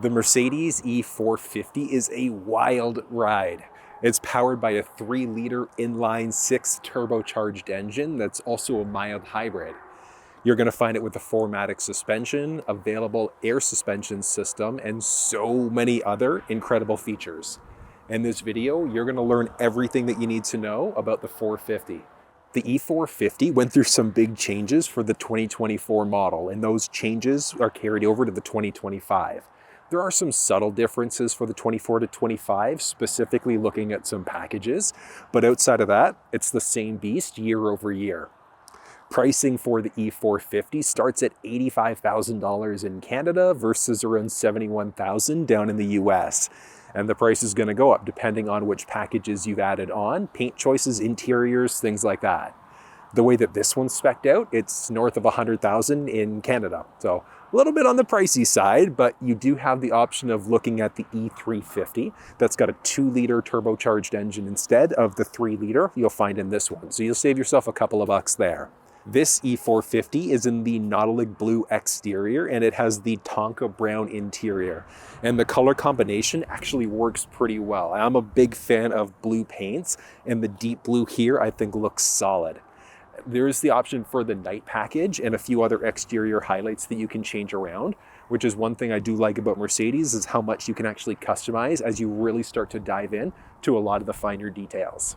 The Mercedes E450 is a wild ride. It's powered by a 3-liter inline 6 turbocharged engine that's also a mild hybrid. You're going to find it with the 4MATIC suspension, available air suspension system, and so many other incredible features. In this video, you're going to learn everything that you need to know about the 450. The E450 went through some big changes for the 2024 model, and those changes are carried over to the 2025. There are some subtle differences for the 24 to 25, specifically looking at some packages, but outside of that, it's the same beast year over year. Pricing for the E450 starts at $85,000 in Canada versus around $71,000 down in the US. And the price is going to go up depending on which packages you've added on, paint choices, interiors, things like that. The way that this one's spec'd out, it's north of $100,000 in Canada. So a little bit on the pricey side, but you do have the option of looking at the E350. That's got a 2-liter turbocharged engine instead of the 3-liter you'll find in this one. So you'll save yourself a couple of bucks there. This E450 is in the Nautical Blue exterior, and it has the Tonka Brown interior. And the color combination actually works pretty well. I'm a big fan of blue paints, and the deep blue here I think looks solid. There is the option for the night package and a few other exterior highlights that you can change around, which is one thing I do like about Mercedes, is how much you can actually customize as you really start to dive in to a lot of the finer details.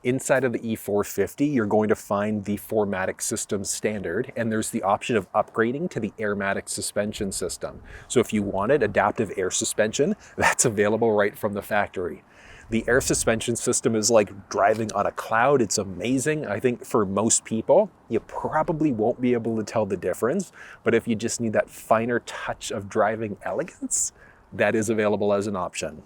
Inside of the E450, you're going to find the 4MATIC system standard, and there's the option of upgrading to the Airmatic suspension system. So if you wanted adaptive air suspension, that's available right from the factory. The air suspension system is like driving on a cloud. It's amazing. I think for most people, you probably won't be able to tell the difference, but if you just need that finer touch of driving elegance, that is available as an option.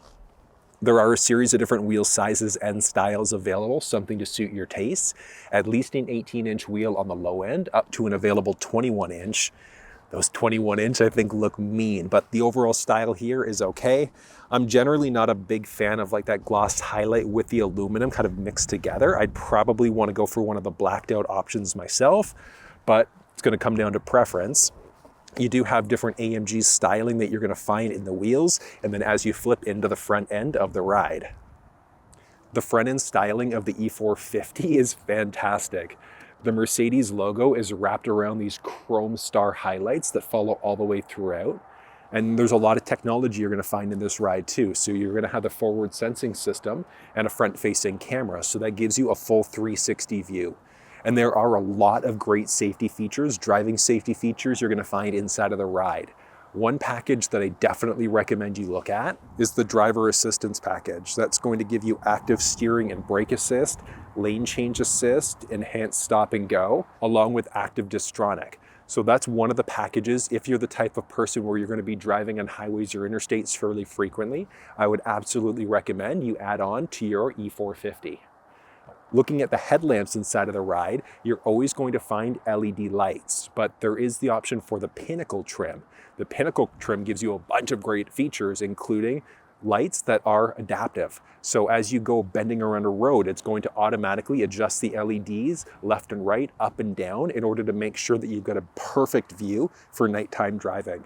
There are a series of different wheel sizes and styles available, something to suit your tastes. At least an 18-inch wheel on the low end, up to an available 21-inch. Those 21-inch I think look mean, but the overall style here is okay. I'm generally not a big fan of like that gloss highlight with the aluminum kind of mixed together. I'd probably want to go for one of the blacked out options myself, but it's going to come down to preference. You do have different AMG styling that you're going to find in the wheels, and then as you flip into the front end of the ride. The front end styling of the E450 is fantastic. The Mercedes logo is wrapped around these chrome star highlights that follow all the way throughout. And there's a lot of technology you're going to find in this ride too. So you're going to have the forward sensing system and a front facing camera. So that gives you a full 360 view. And there are a lot of great safety features, driving safety features you're going to find inside of the ride. One package that I definitely recommend you look at is the driver assistance package. That's going to give you active steering and brake assist, lane change assist, enhanced stop and go, along with active distronic. So that's one of the packages. If you're the type of person where you're going to be driving on highways or interstates fairly frequently, I would absolutely recommend you add on to your E450. Looking at the headlamps inside of the ride, you're always going to find LED lights, but there is the option for the Pinnacle Trim. The Pinnacle Trim gives you a bunch of great features, including lights that are adaptive. So as you go bending around a road, it's going to automatically adjust the LEDs left and right, up and down, in order to make sure that you've got a perfect view for nighttime driving.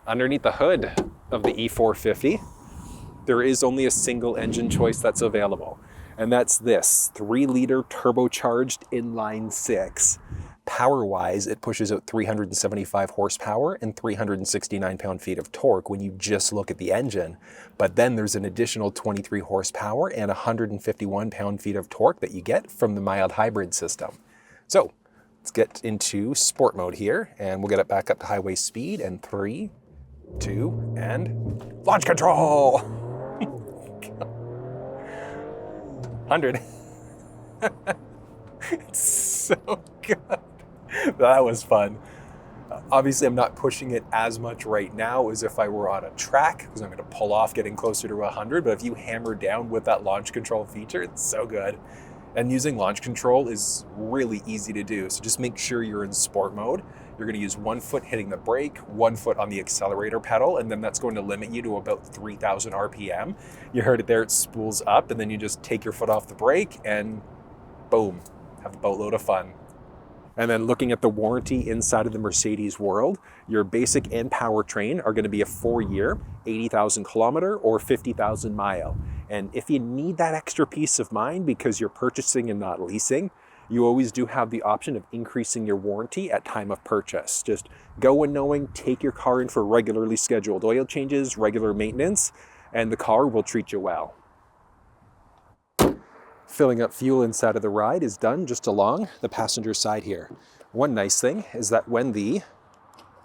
Underneath the hood of the E450, there is only a single engine choice that's available. And that's this 3-liter turbocharged inline 6. Power-wise, it pushes out 375 horsepower and 369 pound-feet of torque when you just look at the engine. But then there's an additional 23 horsepower and 151 pound-feet of torque that you get from the mild hybrid system. So let's get into sport mode here, and we'll get it back up to highway speed. And 3, 2, and launch control! 100. It's so good. That was fun. Obviously, I'm not pushing it as much right now as if I were on a track, because I'm going to pull off getting closer to 100. But if you hammer down with that launch control feature, it's so good. And using launch control is really easy to do. So just make sure you're in sport mode. You're going to use one foot hitting the brake, one foot on the accelerator pedal, and then that's going to limit you to about 3,000 RPM. You heard it there, it spools up, and then you just take your foot off the brake and boom, have a boatload of fun. And then looking at the warranty inside of the Mercedes world, your basic and powertrain are going to be a 4-year, 80,000 kilometer or 50,000 mile. And if you need that extra peace of mind because you're purchasing and not leasing, you always do have the option of increasing your warranty at time of purchase. Just go in knowing, take your car in for regularly scheduled oil changes, regular maintenance, and the car will treat you well. Filling up fuel inside of the ride is done just along the passenger side here. One nice thing is that when the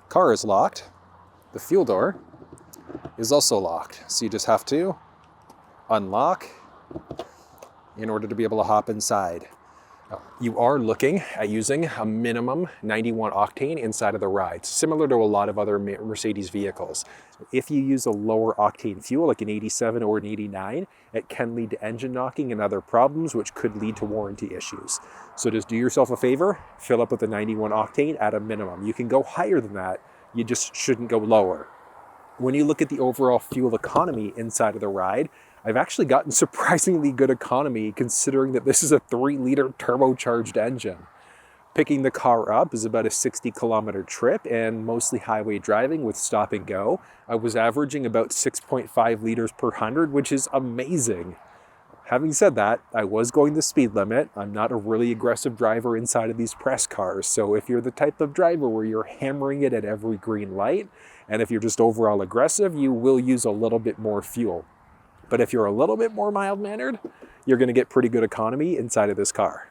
car is locked, the fuel door is also locked. So you just have to unlock in order to be able to hop inside. You are looking at using a minimum 91 octane inside of the ride, similar to a lot of other Mercedes vehicles. If you use a lower octane fuel, like an 87 or an 89, it can lead to engine knocking and other problems, which could lead to warranty issues. So just do yourself a favor, fill up with a 91 octane at a minimum. You can go higher than that, you just shouldn't go lower. When you look at the overall fuel economy inside of the ride, I've actually gotten surprisingly good economy considering that this is a 3-liter turbocharged engine. Picking the car up is about a 60-kilometer trip and mostly highway driving with stop and go. I was averaging about 6.5 liters per 100, which is amazing. Having said that, I was going the speed limit. I'm not a really aggressive driver inside of these press cars, so if you're the type of driver where you're hammering it at every green light, and if you're just overall aggressive, you will use a little bit more fuel. But if you're a little bit more mild-mannered, you're going to get pretty good economy inside of this car.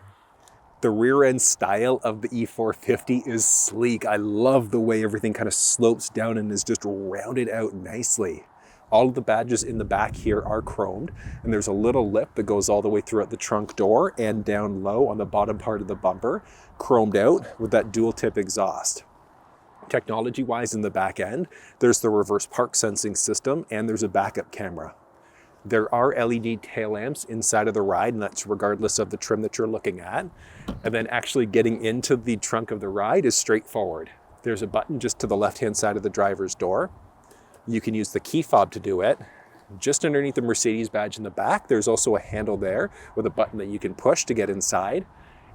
The rear end style of the E450 is sleek. I love the way everything kind of slopes down and is just rounded out nicely. All of the badges in the back here are chromed, and there's a little lip that goes all the way throughout the trunk door and down low on the bottom part of the bumper, chromed out with that dual tip exhaust. Technology-wise in the back end, there's the reverse park sensing system and there's a backup camera. There are LED tail lamps inside of the ride, and that's regardless of the trim that you're looking at. And then actually getting into the trunk of the ride is straightforward. There's a button just to the left-hand side of the driver's door. You can use the key fob to do it. Just underneath the Mercedes badge in the back, there's also a handle there with a button that you can push to get inside.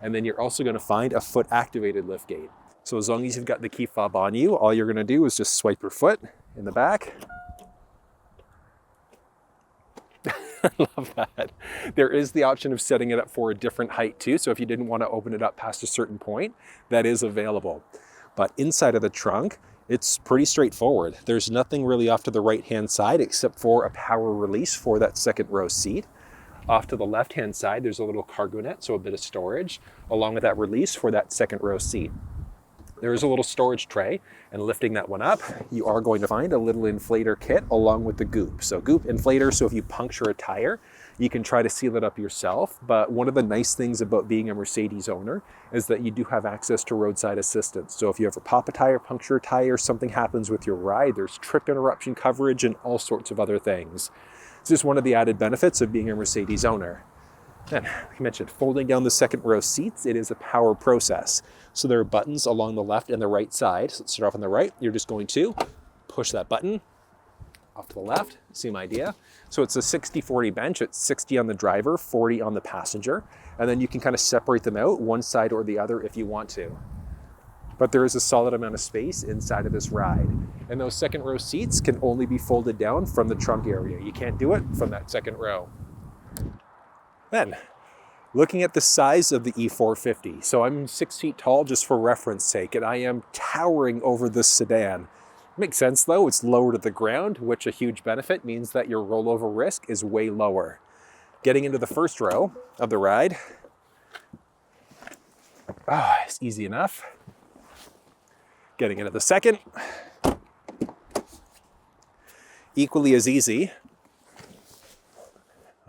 And then you're also going to find a foot-activated liftgate. So as long as you've got the key fob on you, all you're going to do is just swipe your foot in the back. I love that. There is the option of setting it up for a different height too. So if you didn't want to open it up past a certain point, that is available. But inside of the trunk, it's pretty straightforward. There's nothing really off to the right-hand side except for a power release for that second row seat. Off to the left-hand side, there's a little cargo net, so a bit of storage, along with that release for that second row seat. There is a little storage tray, and lifting that one up, you are going to find a little inflator kit along with the goop. So goop inflator, so if you puncture a tire, you can try to seal it up yourself. But one of the nice things about being a Mercedes owner is that you do have access to roadside assistance. So if you ever pop a tire, puncture a tire, something happens with your ride, there's trip interruption coverage and all sorts of other things. It's just one of the added benefits of being a Mercedes owner. And like I mentioned, folding down the second row seats, it is a power process. So there are buttons along the left and the right side. So let's start off on the right. You're just going to push that button off to the left, same idea. So it's a 60-40 bench. It's 60 on the driver, 40 on the passenger. And then you can kind of separate them out one side or the other if you want to. But there is a solid amount of space inside of this ride. And those second row seats can only be folded down from the trunk area. You can't do it from that second row. Then, looking at the size of the E450. So I'm 6 feet tall just for reference sake, and I am towering over this sedan. Makes sense though, it's lower to the ground, which a huge benefit means that your rollover risk is way lower. Getting into the first row of the ride, it's easy enough. Getting into the second, equally as easy,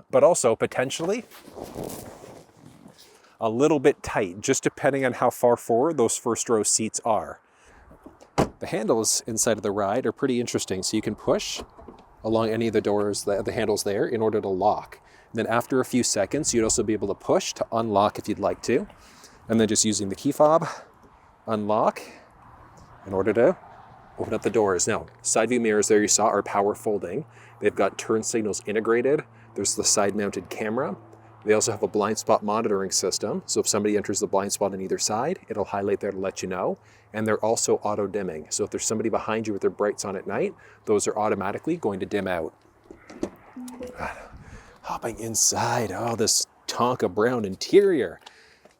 but also potentially a little bit tight, just depending on how far forward those first row seats are. The handles inside of the ride are pretty interesting. So you can push along any of the doors, the handles there, in order to lock. And then after a few seconds, you'd also be able to push to unlock if you'd like to. And then just using the key fob, unlock in order to open up the doors. Now, side view mirrors there you saw are power folding. They've got turn signals integrated. There's the side mounted camera. They also have a blind spot monitoring system. So if somebody enters the blind spot on either side, it'll highlight there to let you know. And they're also auto dimming. So if there's somebody behind you with their brights on at night, those are automatically going to dim out. Hopping inside, oh, this Tonka Brown interior.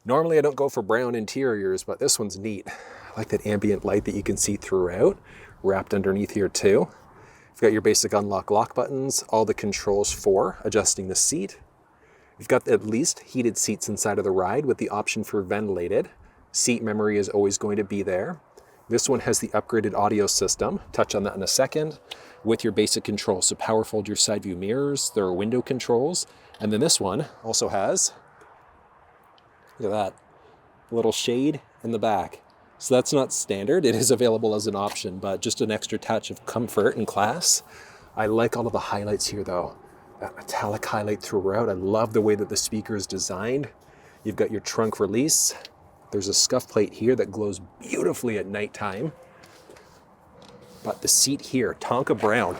Normally I don't go for brown interiors, but this one's neat. I like that ambient light that you can see throughout, wrapped underneath here too. You've got your basic unlock lock buttons, all the controls for adjusting the seat. You've got at least heated seats inside of the ride with the option for ventilated. Seat memory is always going to be there. This one has the upgraded audio system. Touch on that in a second. With your basic controls. So power fold your side view mirrors. There are window controls. And then this one also has, look at that, a little shade in the back. So that's not standard. It is available as an option, but just an extra touch of comfort and class. I like all of the highlights here though. That metallic highlight throughout. I love the way that the speaker is designed. You've got your trunk release. There's a scuff plate here that glows beautifully at nighttime. But the seat here, Tonka Brown.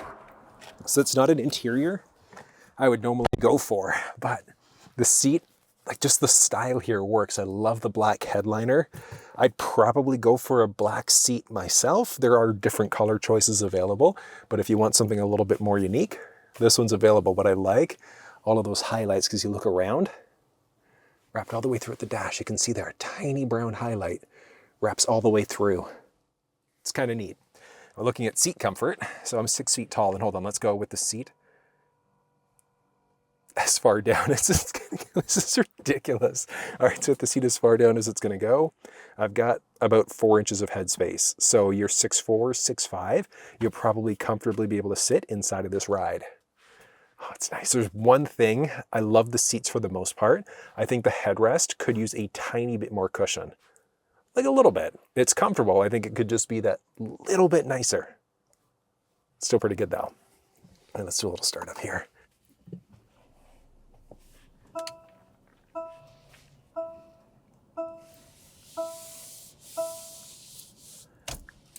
So it's not an interior I would normally go for, but the seat, like just the style here works. I love the black headliner. I'd probably go for a black seat myself. There are different color choices available, but if you want something a little bit more unique, this one's available. But I like all of those highlights because you look around, wrapped all the way through at the dash. You can see there a tiny brown highlight wraps all the way through. It's kind of neat. We're looking at seat comfort. So I'm 6 feet tall, and hold on, let's go with the seat as far down as it's gonna go. This is ridiculous. All right, so if the seat as far down as it's gonna go, I've got about 4 inches of headspace. So you're 6'4", 6'5", you'll probably comfortably be able to sit inside of this ride. Oh, it's nice. There's one thing, I love the seats for the most part. I think the headrest could use a tiny bit more cushion. Like a little bit. It's comfortable. I think it could just be that little bit nicer. Still pretty good though. And let's do a little startup here.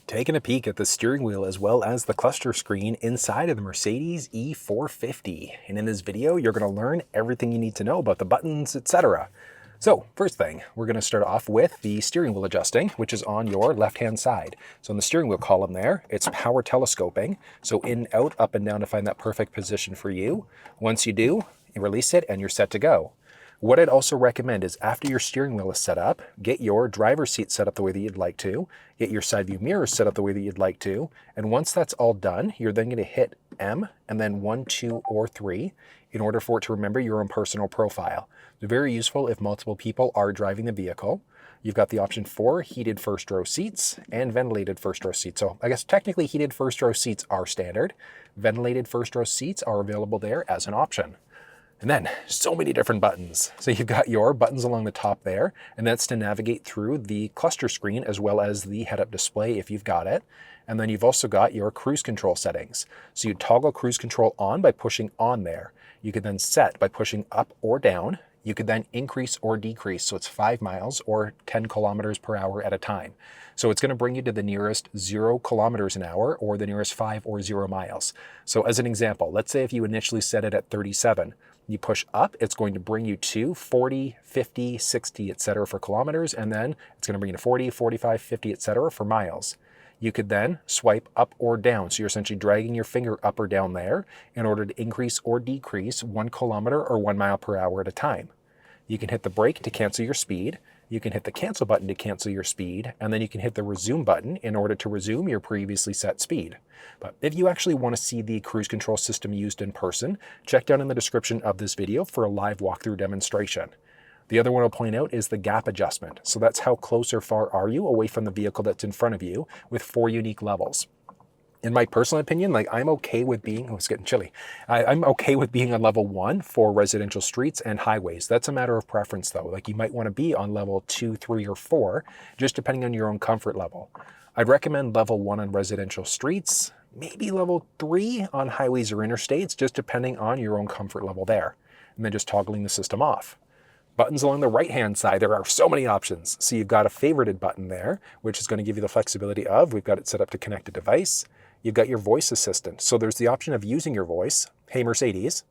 Taking a peek at the steering wheel as well as the cluster screen inside of the Mercedes E450. And in this video, you're going to learn everything you need to know about the buttons, etc. So first thing, we're going to start off with the steering wheel adjusting, which is on your left-hand side. So in the steering wheel column there, it's power telescoping. So in, out, up, and down to find that perfect position for you. Once you do, you release it and you're set to go. What I'd also recommend is after your steering wheel is set up, get your driver's seat set up the way that you'd like to, get your side view mirrors set up the way that you'd like to, and once that's all done, you're then going to hit M and then 1, 2, or 3 in order for it to remember your own personal profile. It's very useful if multiple people are driving the vehicle. You've got the option for heated first row seats and ventilated first row seats. So I guess technically heated first row seats are standard. Ventilated first row seats are available there as an option. And then so many different buttons. So you've got your buttons along the top there, and that's to navigate through the cluster screen as well as the head-up display if you've got it. And then you've also got your cruise control settings. So you toggle cruise control on by pushing on there. You could then set by pushing up or down. You could then increase or decrease. So it's 5 miles or 10 kilometers per hour at a time. So it's going to bring you to the nearest 0 kilometers an hour or the nearest 5 or 0 miles. So as an example, let's say if you initially set it at 37, you push up, it's going to bring you to 40, 50, 60, etc. for kilometers, and then it's going to bring you to 40, 45, 50, etc. for miles. You could then swipe up or down. So you're essentially dragging your finger up or down there in order to increase or decrease 1 kilometer or 1 mile per hour at a time. You can hit the brake to cancel your speed. You can hit the cancel button to cancel your speed, and then you can hit the resume button in order to resume your previously set speed. But if you actually want to see the cruise control system used in person, check down in the description of this video for a live walkthrough demonstration. The other one I'll point out is the gap adjustment. So that's how close or far are you away from the vehicle that's in front of you with 4 unique levels. In my personal opinion, like I'm okay with being, oh, it's getting chilly. I'm okay with being on level 1 for residential streets and highways. That's a matter of preference though. Like you might want to be on level 2, 3, or 4, just depending on your own comfort level. I'd recommend level 1 on residential streets, maybe level 3 on highways or interstates, just depending on your own comfort level there. And then just toggling the system off. Buttons along the right-hand side, there are so many options. So you've got a favorited button there, which is going to give you the flexibility of, we've got it set up to connect a device. You've got your voice assistant. So there's the option of using your voice. Hey, Mercedes.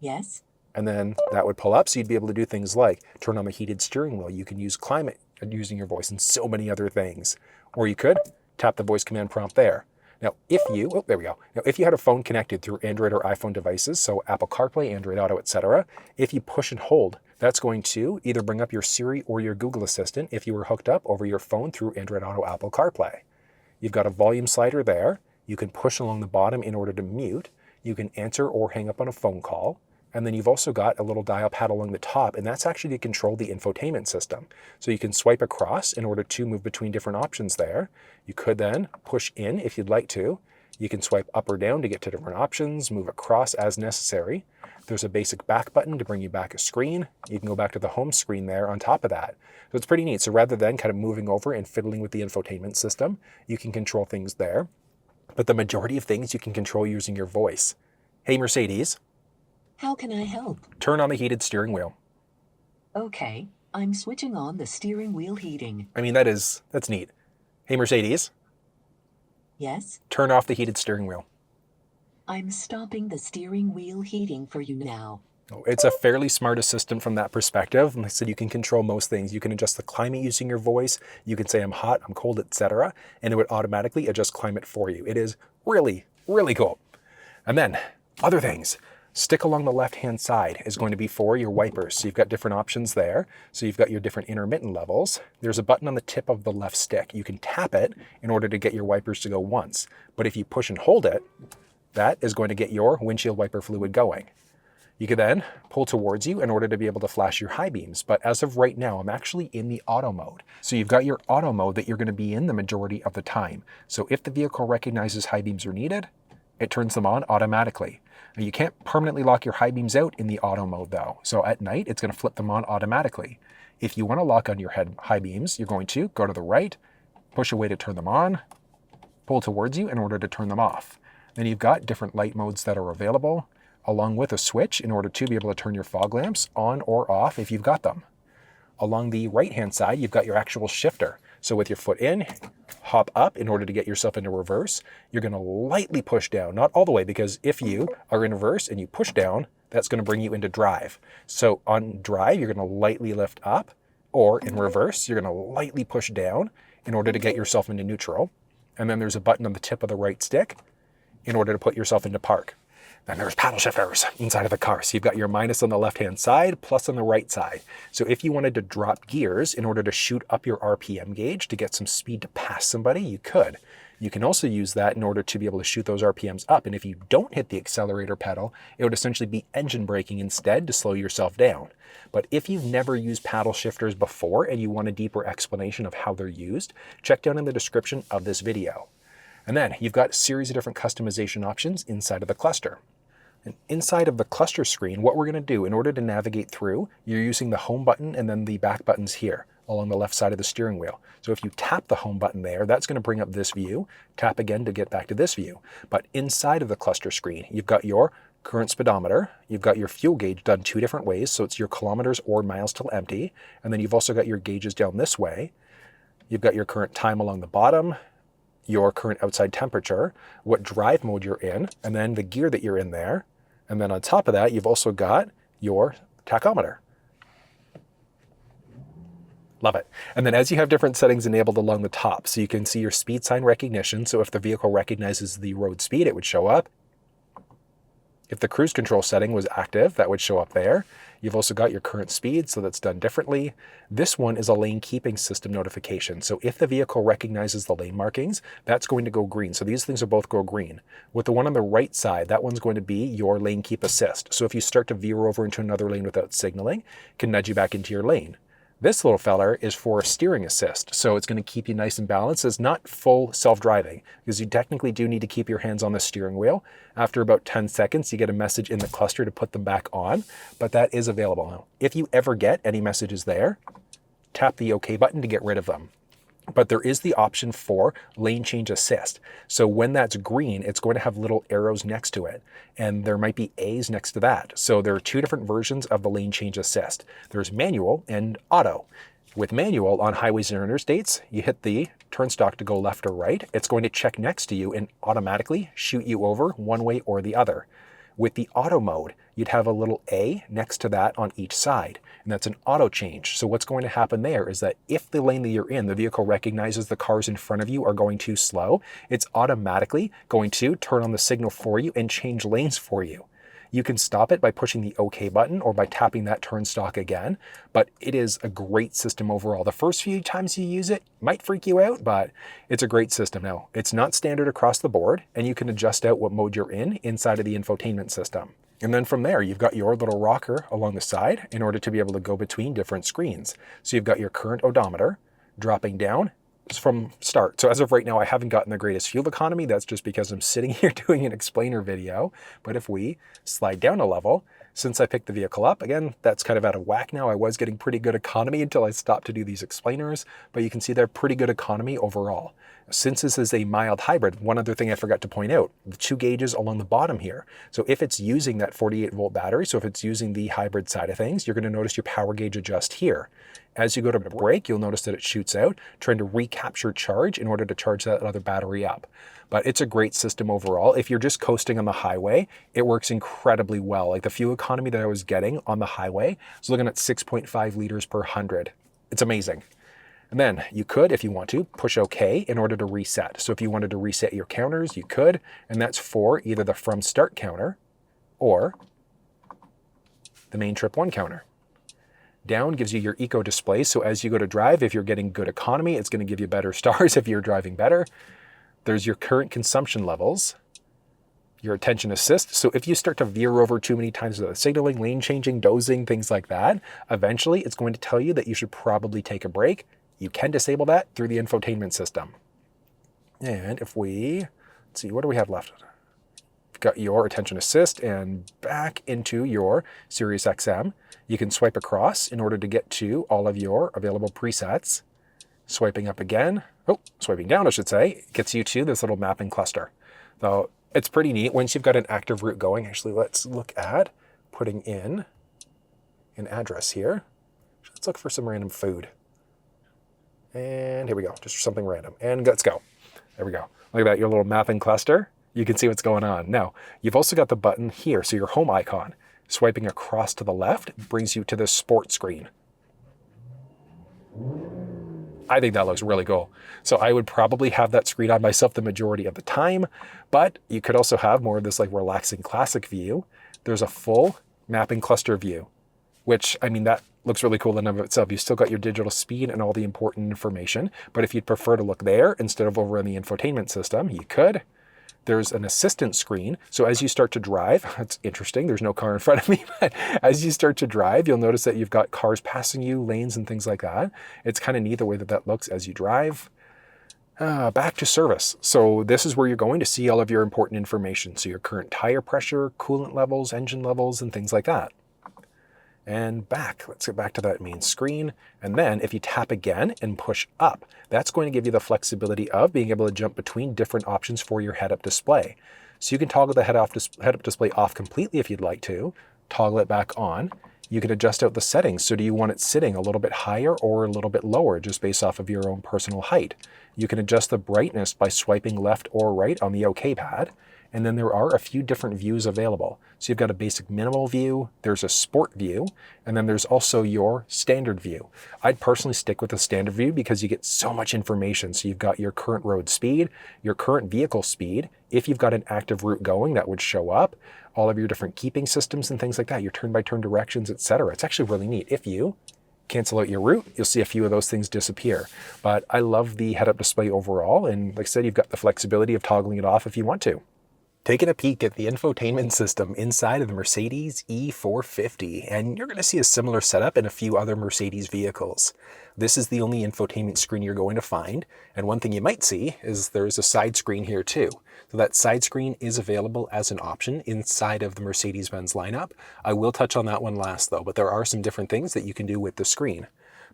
Yes. and then that would pull up. So you'd be able to do things like turn on the heated steering wheel. You can use climate using your voice and so many other things. Or you could tap the voice command prompt there. Now, if you, oh, there we go. Now, if you had a phone connected through Android or iPhone devices, so Apple CarPlay, Android Auto, etc., if you push and hold, that's going to either bring up your Siri or your Google Assistant if you were hooked up over your phone through Android Auto, Apple CarPlay. You've got a volume slider there. You can push along the bottom in order to mute. You can answer or hang up on a phone call. And then you've also got a little dial pad along the top, and that's actually to control the infotainment system. So you can swipe across in order to move between different options there. You could then push in if you'd like to. You can swipe up or down to get to different options, move across as necessary. There's a basic back button to bring you back a screen. You can go back to the home screen there on top of that. So it's pretty neat. So rather than kind of moving over and fiddling with the infotainment system, you can control things there. But the majority of things you can control using your voice. Hey, Mercedes. How can I help? Turn on the heated steering wheel. Okay, I'm switching on the steering wheel heating. I mean, that's neat. Hey, Mercedes. Yes? Turn off the heated steering wheel. I'm stopping the steering wheel heating for you now. It's a fairly smart assistant from that perspective. Like I said, you can control most things. You can adjust the climate using your voice. You can say I'm hot, I'm cold, etc. And it would automatically adjust climate for you. It is really, really cool. And then other things. Stick along the left-hand side is going to be for your wipers. So you've got different options there. So you've got your different intermittent levels. There's a button on the tip of the left stick. You can tap it in order to get your wipers to go once. But if you push and hold it, that is going to get your windshield wiper fluid going. You can then pull towards you in order to be able to flash your high beams. But as of right now, I'm actually in the auto mode. So you've got your auto mode that you're going to be in the majority of the time. So if the vehicle recognizes high beams are needed, it turns them on automatically. Now, you can't permanently lock your high beams out in the auto mode though. So at night, it's going to flip them on automatically. If you want to lock on your high beams, you're going to go to the right, push away to turn them on, pull towards you in order to turn them off. Then you've got different light modes that are available, along with a switch in order to be able to turn your fog lamps on or off if you've got them. Along the right-hand side, you've got your actual shifter. So with your foot in, hop up in order to get yourself into reverse. You're going to lightly push down, not all the way, because if you are in reverse and you push down, that's going to bring you into drive. So on drive, you're going to lightly lift up, or in reverse, you're going to lightly push down in order to get yourself into neutral. And then there's a button on the tip of the right stick in order to put yourself into park. Then there's paddle shifters inside of the car. So you've got your minus on the left-hand side, plus on the right side. So if you wanted to drop gears in order to shoot up your RPM gauge to get some speed to pass somebody, you could. You can also use that in order to be able to shoot those RPMs up. And if you don't hit the accelerator pedal, it would essentially be engine braking instead to slow yourself down. But if you've never used paddle shifters before and you want a deeper explanation of how they're used, check down in the description of this video. And then you've got a series of different customization options inside of the cluster. And inside of the cluster screen, what we're going to do in order to navigate through, you're using the home button and then the back buttons here along the left side of the steering wheel. So if you tap the home button there, that's going to bring up this view. Tap again to get back to this view. But inside of the cluster screen, you've got your current speedometer. You've got your fuel gauge done two different ways. So it's your kilometers or miles till empty. And then you've also got your gauges down this way. You've got your current time along the bottom, your current outside temperature, what drive mode you're in, and then the gear that you're in there. And then on top of that, you've also got your tachometer. Love it. And then as you have different settings enabled along the top, so you can see your speed sign recognition. So if the vehicle recognizes the road speed, it would show up. If the cruise control setting was active, that would show up there. You've also got your current speed, so that's done differently. This one is a lane keeping system notification. So if the vehicle recognizes the lane markings, that's going to go green. So these things will both go green. With the one on the right side, that one's going to be your lane keep assist. So if you start to veer over into another lane without signaling, it can nudge you back into your lane. This little feller is for steering assist, so it's going to keep you nice and balanced. It's not full self-driving, because you technically do need to keep your hands on the steering wheel. After about 10 seconds, you get a message in the cluster to put them back on, but that is available now. If you ever get any messages there, tap the OK button to get rid of them. But there is the option for lane change assist. So when that's green, it's going to have little arrows next to it, and there might be A's next to that. So there are two different versions of the lane change assist. There's manual and auto. With manual on highways and interstates, you hit the turn stalk to go left or right. It's going to check next to you and automatically shoot you over one way or the other. With the auto mode, you'd have a little A next to that on each side, and that's an auto change. So what's going to happen there is that if the lane that you're in, the vehicle recognizes the cars in front of you are going too slow, it's automatically going to turn on the signal for you and change lanes for you. You can stop it by pushing the OK button or by tapping that turn stalk again, but it is a great system overall. The first few times you use it might freak you out, but it's a great system. Now, it's not standard across the board, and you can adjust out what mode you're in inside of the infotainment system. And then from there, you've got your little rocker along the side in order to be able to go between different screens. So you've got your current odometer dropping down from start. So as of right now, I haven't gotten the greatest fuel economy. That's just because I'm sitting here doing an explainer video. But if we slide down a level, since I picked the vehicle up, again, that's kind of out of whack now. I was getting pretty good economy until I stopped to do these explainers, but you can see they're pretty good economy overall. Since this is a mild hybrid, one other thing I forgot to point out, the 2 gauges along the bottom here. So if it's using that 48 volt battery, so if it's using the hybrid side of things, you're going to notice your power gauge adjust here. As you go to brake, you'll notice that it shoots out, trying to recapture charge in order to charge that other battery up. But it's a great system overall. If you're just coasting on the highway, it works incredibly well. Like the fuel economy that I was getting on the highway, I was looking at 6.5 liters per 100. It's amazing. And then you could, if you want to, push OK in order to reset. So if you wanted to reset your counters, you could, and that's for either the from start counter or the main trip 1 counter. Down gives you your eco display. So as you go to drive, if you're getting good economy, it's going to give you better stars if you're driving better. There's your current consumption levels, your attention assist. So if you start to veer over too many times with signaling, lane changing, dozing, things like that, eventually it's going to tell you that you should probably take a break. You can disable that through the infotainment system. And if we, let's see, what do we have left? You've got your attention assist and back into your SiriusXM. You can swipe across in order to get to all of your available presets. Swiping up again, swiping down, I should say, gets you to this little mapping cluster. So it's pretty neat once you've got an active route going. Actually, let's look at putting in an address here. Let's look for some random food. And here we go, just something random. And let's go. There we go. Look at that, your little mapping cluster. You can see what's going on. Now, you've also got the button here, so your home icon. Swiping across to the left brings you to the sport screen. I think that looks really cool. So I would probably have that screen on myself the majority of the time, but you could also have more of this like relaxing classic view. There's a full mapping cluster view, which, I mean, that looks really cool in and of itself. You've still got your digital speed and all the important information, but if you'd prefer to look there instead of over in the infotainment system, you could. There's an assistant screen. So as you start to drive, that's interesting, there's no car in front of me, but as you start to drive, you'll notice that you've got cars passing you, lanes and things like that. It's kind of neat the way that that looks as you drive. Back to service. So this is where you're going to see all of your important information. So your current tire pressure, coolant levels, engine levels, and things like that. And back, let's get back to that main screen. And then if you tap again and push up, that's going to give you the flexibility of being able to jump between different options for your head-up display. So you can toggle the head-up display off completely if you'd like to, toggle it back on. You can adjust out the settings. So do you want it sitting a little bit higher or a little bit lower, just based off of your own personal height? You can adjust the brightness by swiping left or right on the OK pad. And then there are a few different views available. So you've got a basic minimal view, there's a sport view, and then there's also your standard view. I'd personally stick with the standard view because you get so much information. So you've got your current road speed, your current vehicle speed. If you've got an active route going, that would show up. All of your different keeping systems and things like that, your turn-by-turn directions, etc. It's actually really neat. If you cancel out your route, you'll see a few of those things disappear. But I love the head-up display overall. And like I said, you've got the flexibility of toggling it off if you want to. Taking a peek at the infotainment system inside of the Mercedes E450, and you're going to see a similar setup in a few other Mercedes vehicles. This is the only infotainment screen you're going to find, and one thing you might see is there's a side screen here too. So that side screen is available as an option inside of the Mercedes-Benz lineup. I will touch on that one last though, but there are some different things that you can do with the screen.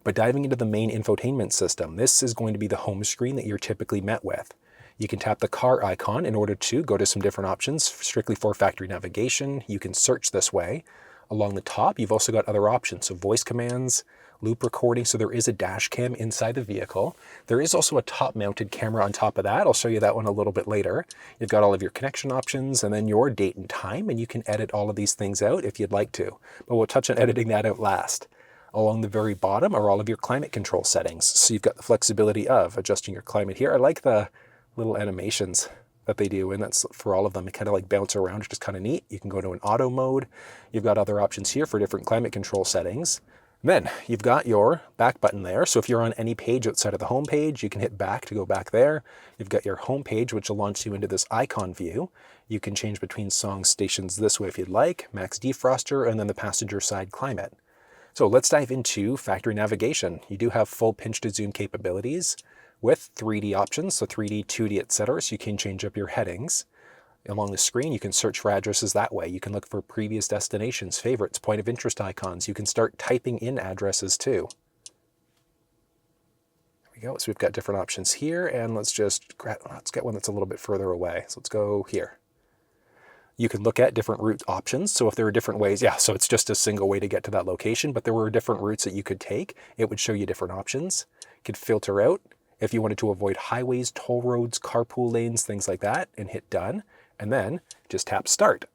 But diving into the main infotainment system, this is going to be the home screen that you're typically met with. You can tap the car icon in order to go to some different options, strictly for factory navigation. You can search this way. Along the top, you've also got other options, so voice commands, loop recording, so there is a dash cam inside the vehicle. There is also a top-mounted camera on top of that. I'll show you that one a little bit later. You've got all of your connection options and then your date and time, and you can edit all of these things out if you'd like to. But we'll touch on editing that out last. Along the very bottom are all of your climate control settings. So you've got the flexibility of adjusting your climate here. I like the little animations that they do, and that's for all of them. They kind of like bounce around, which is kind of neat. You can go to an auto mode. You've got other options here for different climate control settings. And then you've got your back button there. So if you're on any page outside of the home page, you can hit back to go back there. You've got your home page, which will launch you into this icon view. You can change between song stations this way if you'd like, max defroster, and then the passenger side climate. So let's dive into factory navigation. You do have full pinch to zoom capabilities with 3D options, so 3D, 2D, etc. So you can change up your headings. Along the screen, you can search for addresses that way. You can look for previous destinations, favorites, point of interest icons. You can start typing in addresses too. There we go. So we've got different options here, and let's get one that's a little bit further away. So let's go here. You can look at different route options. So if there are different ways, so it's just a single way to get to that location, but there were different routes that you could take. It would show you different options. You could filter out if you wanted to avoid highways, toll roads, carpool lanes, things like that, and hit done. And then just tap start.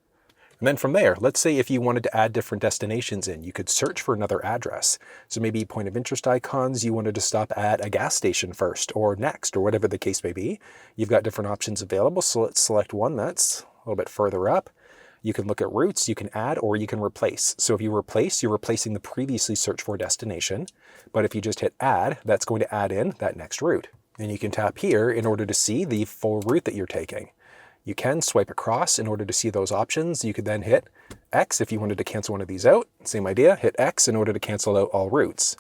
And then from there, let's say if you wanted to add different destinations in, you could search for another address. So maybe point of interest icons, you wanted to stop at a gas station first or next or whatever the case may be. You've got different options available. So let's select one that's a little bit further up. You can look at routes, you can add, or you can replace. So if you replace, you're replacing the previously searched for destination. But if you just hit add, that's going to add in that next route. And you can tap here in order to see the full route that you're taking. You can swipe across in order to see those options. You could then hit X if you wanted to cancel one of these out. Same idea, hit X in order to cancel out all routes.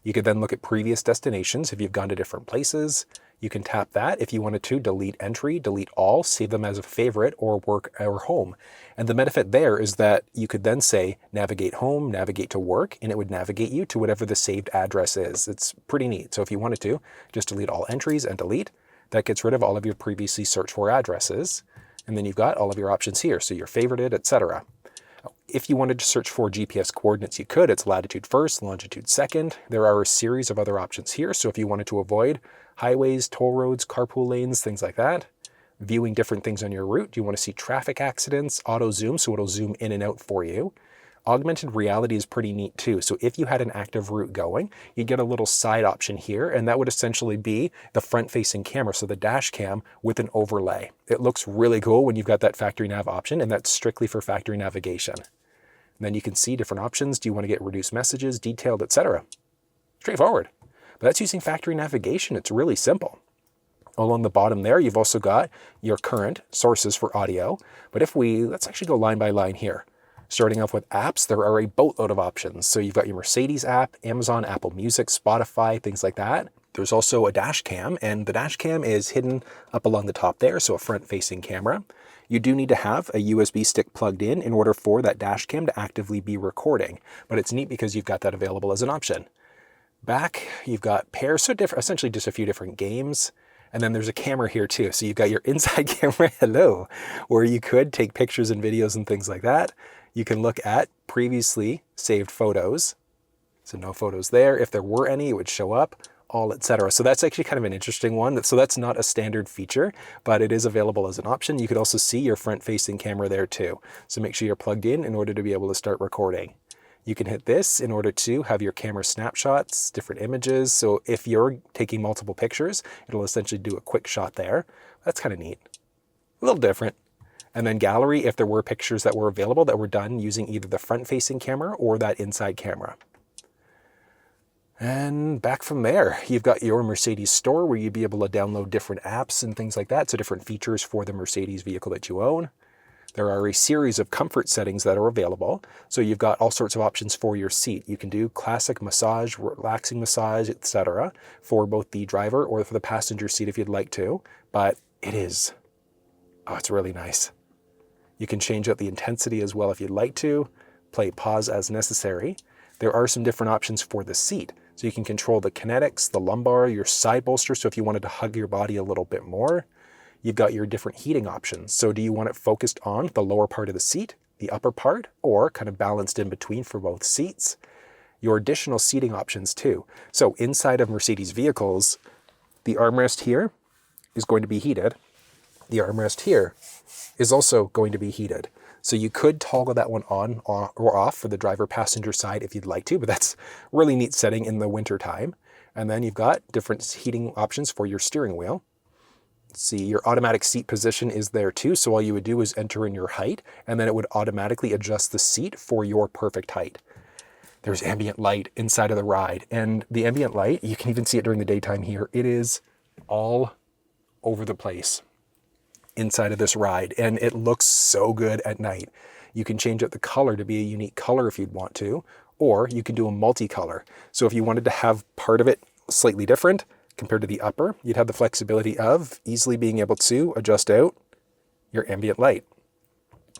You could then look at previous destinations if you've gone to different places. You can tap that if you wanted to delete entry, delete all, save them as a favorite, or work or home. And the benefit there is that you could then say navigate home, navigate to work, and it would navigate you to whatever the saved address is. It's pretty neat. So if you wanted to, just delete all entries and delete. That gets rid of all of your previously searched for addresses. And then you've got all of your options here. So your favorited, etc. If you wanted to search for GPS coordinates, you could. It's latitude first, longitude second. There are a series of other options here. So if you wanted to avoid highways, toll roads, carpool lanes, things like that, viewing different things on your route. Do you want to see traffic accidents, auto zoom, so it'll zoom in and out for you. Augmented reality is pretty neat too. So if you had an active route going, you get a little side option here, and that would essentially be the front-facing camera, so the dash cam with an overlay. It looks really cool when you've got that factory nav option, and that's strictly for factory navigation. And then you can see different options. Do you want to get reduced messages, detailed, etc.? Straightforward. But that's using factory navigation. It's really simple. Along the bottom there, you've also got your current sources for audio. But let's actually go line by line here. Starting off with apps, there are a boatload of options. So you've got your Mercedes app, Amazon, Apple Music, Spotify, things like that. There's also a dash cam, and the dash cam is hidden up along the top there, so a front-facing camera. You do need to have a USB stick plugged in order for that dash cam to actively be recording. But it's neat because you've got that available as an option. Back, you've got pairs, so essentially just a few different games. And then there's a camera here too. So you've got your inside camera, where you could take pictures and videos and things like that. You can look at previously saved photos. So no photos there. If there were any, it would show up, all, etc. So that's actually kind of an interesting one. So that's not a standard feature, but it is available as an option. You could also see your front-facing camera there too. So make sure you're plugged in order to be able to start recording. You can hit this in order to have your camera snapshots, different images. So if you're taking multiple pictures, it'll essentially do a quick shot there. That's kind of neat. A little different. And then gallery, if there were pictures that were available that were done using either the front-facing camera or that inside camera. And back from there, you've got your Mercedes store where you'd be able to download different apps and things like that. So different features for the Mercedes vehicle that you own. There are a series of comfort settings that are available. So you've got all sorts of options for your seat. You can do classic massage, relaxing massage, etc. for both the driver or for the passenger seat if you'd like to. But it's really nice. You can change out the intensity as well if you'd like to. Play pause as necessary. There are some different options for the seat. So you can control the kinetics, the lumbar, your side bolster. So if you wanted to hug your body a little bit more, you've got your different heating options. So do you want it focused on the lower part of the seat, the upper part, or kind of balanced in between for both seats? your additional seating options too. So inside of Mercedes vehicles, the armrest here is going to be heated. The armrest here is also going to be heated. So you could toggle that one on or off for the driver passenger side if you'd like to, but that's a really neat setting in the winter time. And then you've got different heating options for your steering wheel. See, your automatic seat position is there too. So all you would do is enter in your height, and then it would automatically adjust the seat for your perfect height. There's ambient light inside of the ride, and the ambient light, you can even see it during the daytime here. It is all over the place inside of this ride, and it looks so good at night. You can change out the color to be a unique color if you'd want to, or you can do a multicolor. So if you wanted to have part of it slightly different compared to the upper, you'd have the flexibility of easily being able to adjust out your ambient light.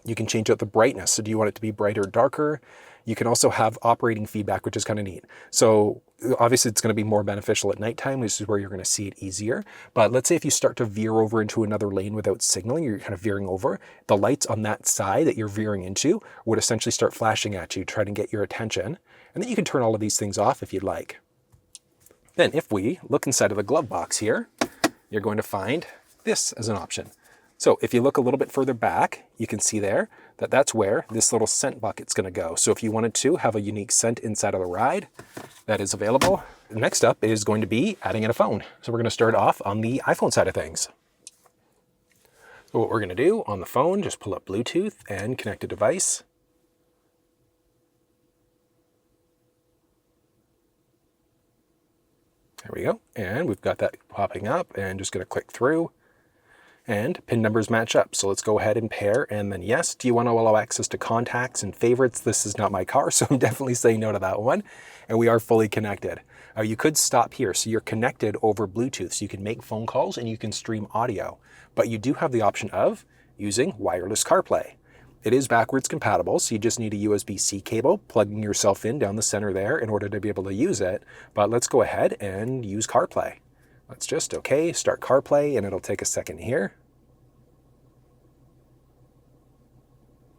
You can change out the brightness. So do you want it to be brighter or darker? You can also have operating feedback, which is kind of neat. So obviously it's going to be more beneficial at nighttime, which is where you're going to see it easier. But let's say if you start to veer over into another lane without signaling, you're kind of veering over, the lights on that side that you're veering into would essentially start flashing at you, trying to get your attention. And then you can turn all of these things off if you'd like. Then if we look inside of the glove box here, you're going to find this as an option. So if you look a little bit further back, you can see there that that's where this little scent bucket's going to go. So if you wanted to have a unique scent inside of the ride, that is available. Next up is going to be adding in a phone. So we're going to start off on the iPhone side of things. So what we're going to do on the phone, just pull up Bluetooth and connect a device. There we go. And we've got that popping up, and just going to click through. And pin numbers match up. So let's go ahead and pair, and then yes, do you want to allow access to contacts and favorites? This is not my car, so I'm definitely saying no to that one. And we are fully connected. You could stop here. So you're connected over Bluetooth, so you can make phone calls and you can stream audio. But you do have the option of using wireless CarPlay. It is backwards compatible, so you just need a USB-C cable, plugging yourself in down the center there in order to be able to use it. But let's go ahead and use CarPlay. Let's just, start CarPlay, and it'll take a second here.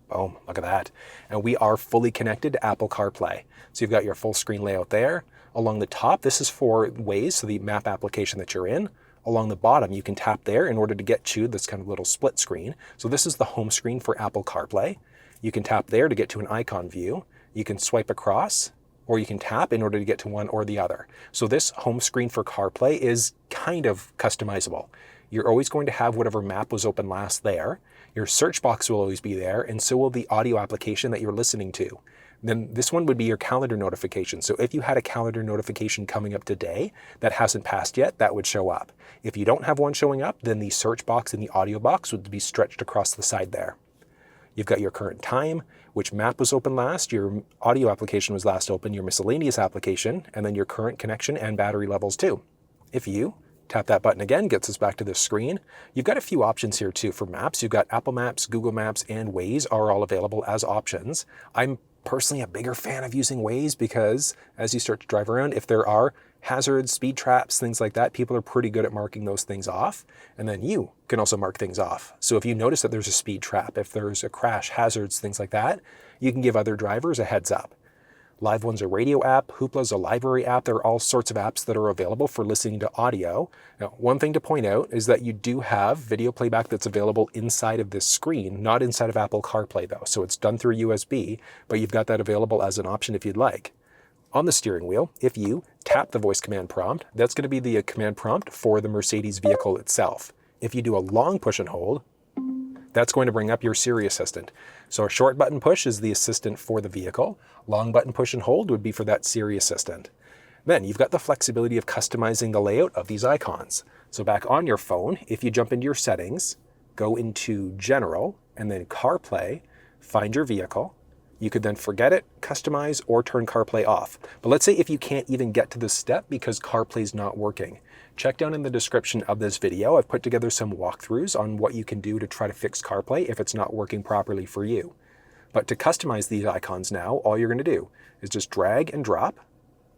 Boom, look at that. And we are fully connected to Apple CarPlay. So you've got your full screen layout there. Along the top, this is for Waze, so the map application that you're in. Along the bottom, you can tap there in order to get to this kind of little split screen. So this is the home screen for Apple CarPlay. You can tap there to get to an icon view. You can swipe across, or you can tap in order to get to one or the other. So this home screen for CarPlay is kind of customizable. You're always going to have whatever map was open last there. Your search box will always be there, and so will the audio application that you're listening to. Then this one would be your calendar notification. So if you had a calendar notification coming up today that hasn't passed yet, that would show up. If you don't have one showing up, then the search box and the audio box would be stretched across the side there. You've got your current time, which map was open last, your audio application was last open, your miscellaneous application, and then your current connection and battery levels too. If you tap that button again, gets us back to this screen. You've got a few options here too for maps. You've got Apple Maps, Google Maps, and Waze are all available as options. I'm personally a bigger fan of using Waze because as you start to drive around, if there are hazards, speed traps, things like that, people are pretty good at marking those things off. And then you can also mark things off. So if you notice that there's a speed trap, if there's a crash, hazards, things like that, you can give other drivers a heads up. Live One's a radio app, Hoopla's a library app. There are all sorts of apps that are available for listening to audio. Now, one thing to point out is that you do have video playback that's available inside of this screen, not inside of Apple CarPlay though. So it's done through USB, but you've got that available as an option if you'd like. On the steering wheel, if you tap the voice command prompt, that's going to be the command prompt for the Mercedes vehicle itself. If you do a long push and hold, that's going to bring up your Siri assistant. So a short button push is the assistant for the vehicle. Long button push and hold would be for that Siri assistant. Then you've got the flexibility of customizing the layout of these icons. So back on your phone, if you jump into your settings, go into General, and then CarPlay, find your vehicle. You could then forget it, customize, or turn CarPlay off. But let's say if you can't even get to this step because CarPlay's not working. Check down in the description of this video. I've put together some walkthroughs on what you can do to try to fix CarPlay if it's not working properly for you. But to customize these icons now, all you're going to do is just drag and drop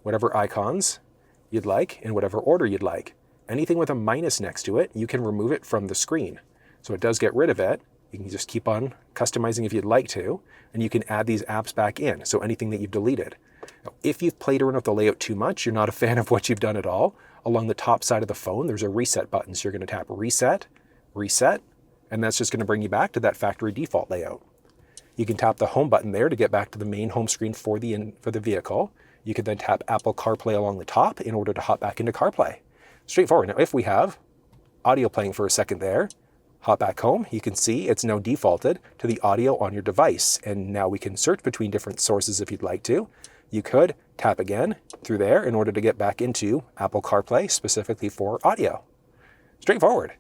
whatever icons you'd like in whatever order you'd like. Anything with a minus next to it, you can remove it from the screen. So it does get rid of it. You can just keep on customizing if you'd like to, and you can add these apps back in. So anything that you've deleted. Now, if you've played around with the layout too much, you're not a fan of what you've done at all, along the top side of the phone, there's a reset button. So you're going to tap reset, reset, and that's just going to bring you back to that factory default layout. You can tap the home button there to get back to the main home screen for the vehicle. You can then tap Apple CarPlay along the top in order to hop back into CarPlay. Straightforward. Now, if we have audio playing for a second there, hop back home, you can see it's now defaulted to the audio on your device. And now we can search between different sources if you'd like to. You could tap again through there in order to get back into Apple CarPlay specifically for audio. Straightforward.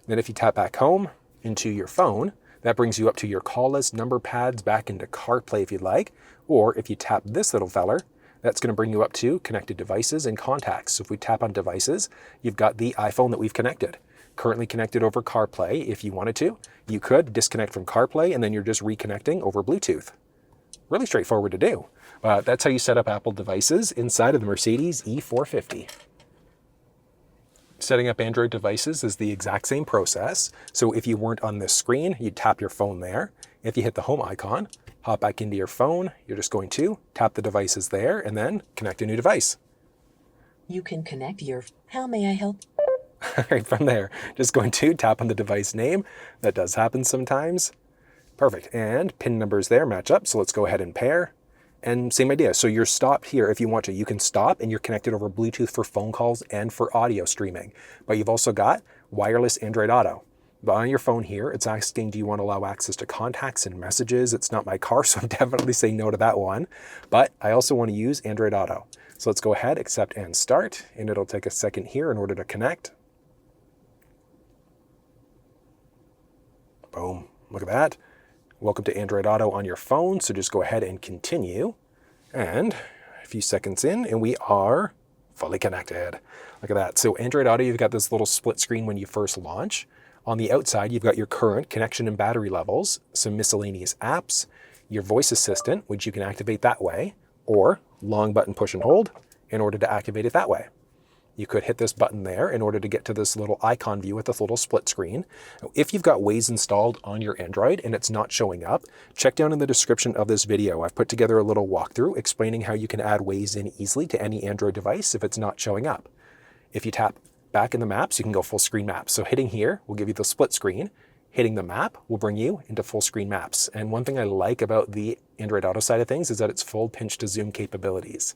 Then if you tap back home into your phone, that brings you up to your call list, number pads, back into CarPlay if you'd like. Or if you tap this little feller, that's going to bring you up to connected devices and contacts. So if we tap on devices, you've got the iPhone that we've connected. Currently connected over CarPlay. If you wanted to, you could disconnect from CarPlay and then you're just reconnecting over Bluetooth. Really straightforward to do. That's how you set up Apple devices inside of the Mercedes E450. Setting up Android devices is the exact same process. So if you weren't on this screen, you'd tap your phone there. If you hit the home icon, hop back into your phone, you're just going to tap the devices there and then connect a new device. You can connect your... How may I help? Right from there, just going to tap on the device name. That does happen sometimes. Perfect. And pin numbers there match up. So let's go ahead and pair. And same idea. So you're stopped here if you want to. You can stop and you're connected over Bluetooth for phone calls and for audio streaming. But you've also got wireless Android Auto. But on your phone here, it's asking, do you want to allow access to contacts and messages? It's not my car, so I'm definitely saying no to that one. But I also want to use Android Auto. So let's go ahead, accept and start. And it'll take a second here in order to connect. Boom. Look at that. Welcome to Android Auto on your phone. So just go ahead and continue. And a few seconds in, and we are fully connected. Look at that. So Android Auto, you've got this little split screen when you first launch. On the outside, you've got your current connection and battery levels, some miscellaneous apps, your voice assistant, which you can activate that way, or long button push and hold in order to activate it that way. You could hit this button there in order to get to this little icon view with this little split screen. Now, if you've got Waze installed on your Android and it's not showing up, check down in the description of this video. I've put together a little walkthrough explaining how you can add Waze in easily to any Android device if it's not showing up. If you tap back in the maps, you can go full screen maps. So hitting here will give you the split screen. Hitting the map will bring you into full screen maps. And one thing I like about the Android Auto side of things is that it's full pinch to zoom capabilities.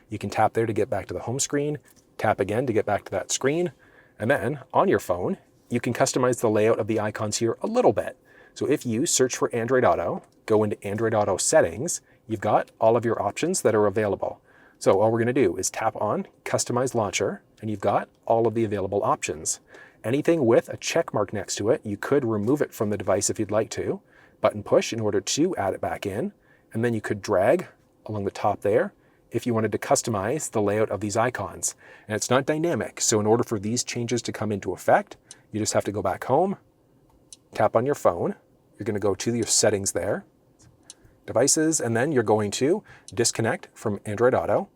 You can tap there to get back to the home screen, tap again to get back to that screen, and then on your phone, you can customize the layout of the icons here a little bit. So if you search for Android Auto, go into Android Auto settings, you've got all of your options that are available. So all we're going to do is tap on Customize Launcher, and you've got all of the available options. Anything with a check mark next to it, you could remove it from the device if you'd like to. Button push in order to add it back in, and then you could drag along the top there if you wanted to customize the layout of these icons. And it's not dynamic, so in order for these changes to come into effect, you just have to go back home, tap on your phone, you're going to go to your settings there, devices, and then you're going to disconnect from Android Auto.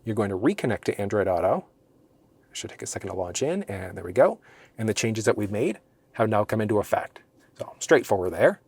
You're going to reconnect to Android Auto. It should take a second to launch in, and there we go. And the changes that we've made have now come into effect. So straightforward there.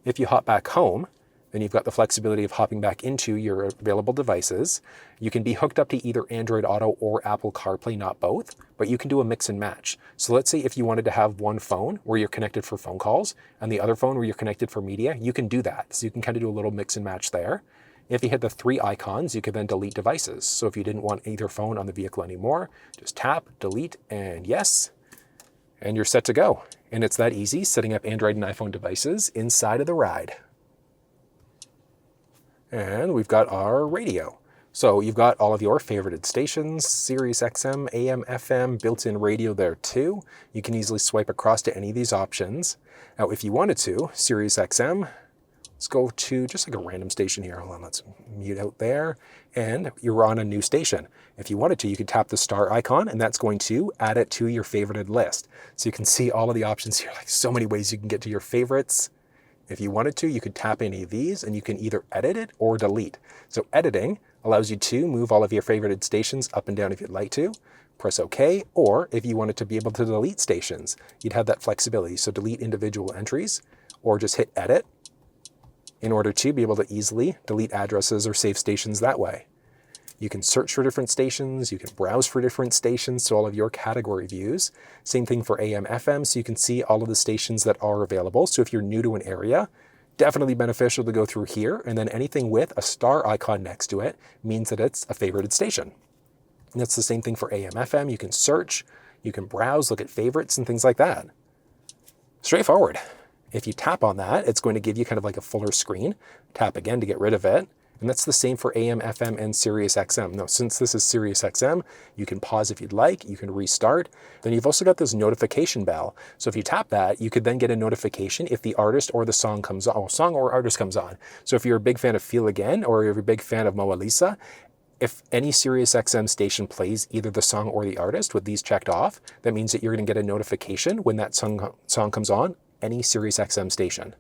If you hop back home, then you've got the flexibility of hopping back into your available devices. You can be hooked up to either Android Auto or Apple CarPlay, not both, but you can do a mix and match. So let's say if you wanted to have one phone where you're connected for phone calls and the other phone where you're connected for media, you can do that. So you can kind of do a little mix and match there. If you hit the three icons, you can then delete devices. So if you didn't want either phone on the vehicle anymore, just tap, delete, and yes, and you're set to go. And it's that easy setting up Android and iPhone devices inside of the ride. And we've got our radio. So you've got all of your favorited stations, SiriusXM, AM, FM, built-in radio there too. You can easily swipe across to any of these options. Now, if you wanted to, SiriusXM, let's go to just like a random station here. Hold on, let's mute out there. And you're on a new station. If you wanted to, you could tap the star icon and that's going to add it to your favorited list. So you can see all of the options here, like so many ways you can get to your favorites. If you wanted to, you could tap any of these and you can either edit it or delete. So editing allows you to move all of your favorited stations up and down if you'd like to. Press OK, or if you wanted to be able to delete stations, you'd have that flexibility. So delete individual entries or just hit edit in order to be able to easily delete addresses or save stations that way. You can search for different stations, you can browse for different stations, so all of your category views. Same thing for AM, FM, so you can see all of the stations that are available. So if you're new to an area, definitely beneficial to go through here, and then anything with a star icon next to it means that it's a favorited station. And that's the same thing for AM, FM. You can search, you can browse, look at favorites and things like that. Straightforward. If you tap on that, it's going to give you kind of like a fuller screen. Tap again to get rid of it. And that's the same for AM, FM, and SiriusXM. Now, since this is SiriusXM, you can pause if you'd like, you can restart. Then you've also got this notification bell. So if you tap that, you could then get a notification if the artist or the song comes on, song or artist comes on. So if you're a big fan of Feel Again, or you're a big fan of Moa Lisa, if any SiriusXM station plays either the song or the artist with these checked off, that means that you're going to get a notification when that song comes on any SiriusXM station.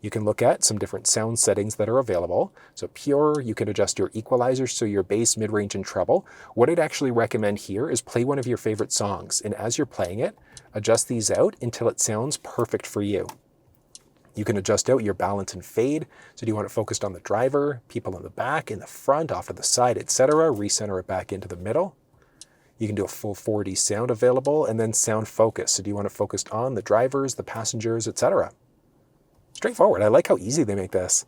You can look at some different sound settings that are available. So pure, you can adjust your equalizer, so your bass, mid-range, and treble. What I'd actually recommend here is play one of your favorite songs, and as you're playing it, adjust these out until it sounds perfect for you. You can adjust out your balance and fade. So do you want it focused on the driver, people in the back, in the front, off to the side, etc. Recenter it back into the middle. You can do a full 4D sound available, and then sound focus. So do you want it focused on the drivers, the passengers, etc. Straightforward. I like how easy they make this.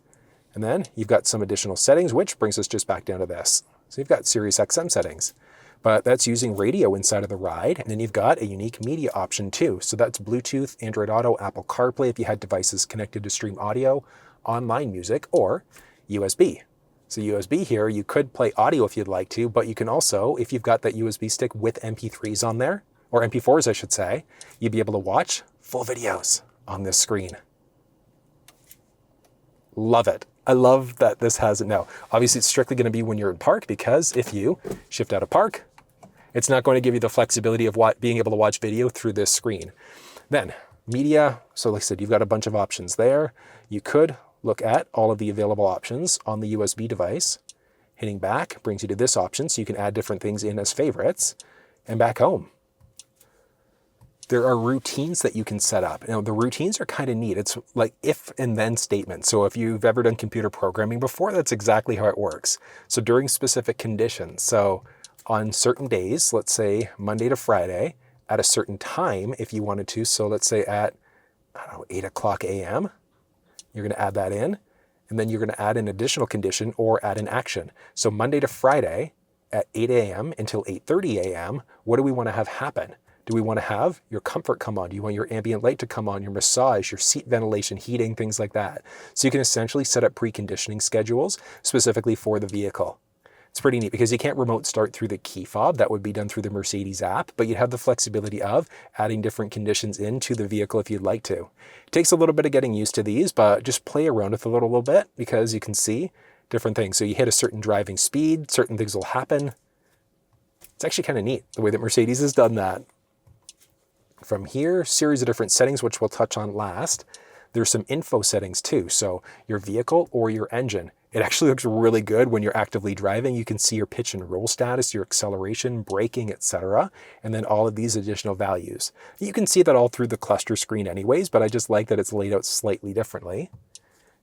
And then you've got some additional settings, which brings us just back down to this. So you've got SiriusXM settings, but that's using radio inside of the ride. And then you've got a unique media option too. So that's Bluetooth, Android Auto, Apple CarPlay if you had devices connected to stream audio, online music, or USB. So USB here, you could play audio if you'd like to, but you can also, if you've got that USB stick with MP3s on there, or MP4s I should say, you'd be able to watch full videos on this screen. Love it. I love that this has it now. Obviously, it's strictly going to be when you're in park, because if you shift out of park, it's not going to give you the flexibility of being able to watch video through this screen. Then media. So like I said, you've got a bunch of options there. You could look at all of the available options on the USB device. Hitting back brings you to this option, so you can add different things in as favorites, and back home. There are routines that you can set up. Now, the routines are kind of neat. It's like if and then statements. So if you've ever done computer programming before, that's exactly how it works. So during specific conditions, so on certain days, let's say Monday to Friday, at a certain time, if you wanted to, so let's say at, 8 o'clock a.m., you're going to add that in, and then you're going to add an additional condition or add an action. So Monday to Friday at 8 a.m. until 8:30 a.m., what do we want to have happen? Do we want to have your comfort come on? Do you want your ambient light to come on, your massage, your seat ventilation, heating, things like that? So you can essentially set up preconditioning schedules specifically for the vehicle. It's pretty neat because you can't remote start through the key fob. That would be done through the Mercedes app, but you'd have the flexibility of adding different conditions into the vehicle if you'd like to. It takes a little bit of getting used to these, but just play around with it a little bit because you can see different things. So you hit a certain driving speed, certain things will happen. It's actually kind of neat the way that Mercedes has done that. From here, series of different settings, which we'll touch on last. There's some info settings too. So your vehicle or your engine. It actually looks really good when you're actively driving. You can see your pitch and roll status, your acceleration, braking, etc. And then all of these additional values. You can see that all through the cluster screen anyways, but I just like that it's laid out slightly differently.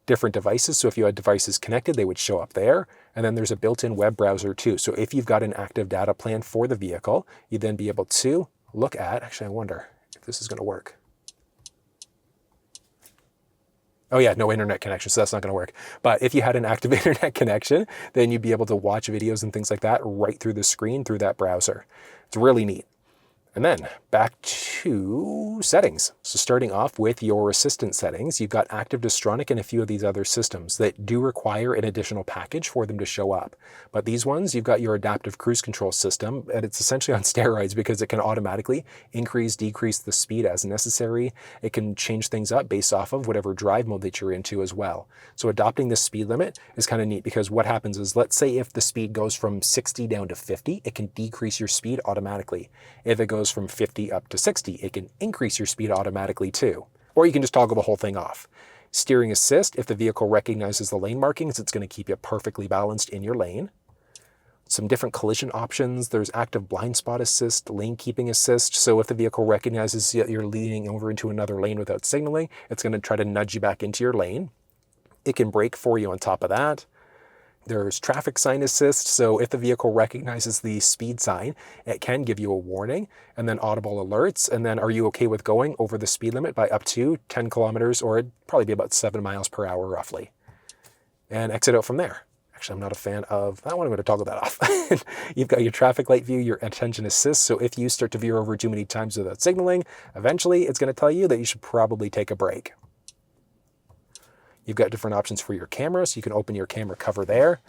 Different devices. So if you had devices connected, they would show up there. And then there's a built-in web browser too. So if you've got an active data plan for the vehicle, you'd then be able to look at, actually I wonder if this is going to work. Oh yeah, no internet connection, so that's not going to work. But if you had an active internet connection, then you'd be able to watch videos and things like that right through the screen through that browser. It's really neat. And then back to settings. So starting off with your assistant settings, you've got Active Distronic and a few of these other systems that do require an additional package for them to show up. But these ones, you've got your adaptive cruise control system, and it's essentially on steroids because it can automatically increase, decrease the speed as necessary. It can change things up based off of whatever drive mode that you're into as well. So adopting the speed limit is kind of neat because what happens is, let's say if the speed goes from 60 down to 50, it can decrease your speed automatically. If it goes from 50 up to 60, it can increase your speed automatically too. Or you can just toggle the whole thing off. Steering assist, if the vehicle recognizes the lane markings, it's going to keep you perfectly balanced in your lane. Some different collision options. There's active blind spot assist, lane keeping assist. So if the vehicle recognizes that you're leaning over into another lane without signaling, it's going to try to nudge you back into your lane. It can brake for you on top of that. There's traffic sign assist, so if the vehicle recognizes the speed sign, it can give you a warning, and then audible alerts, and then are you okay with going over the speed limit by up to 10 kilometers, or it'd probably be about 7 miles per hour roughly. And exit out from there. Actually, I'm not a fan of that one. I'm going to toggle that off. You've got your traffic light view, your attention assist, so if you start to veer over too many times without signaling, eventually it's going to tell you that you should probably take a break. You've got different options for your camera, so you can open your camera cover there.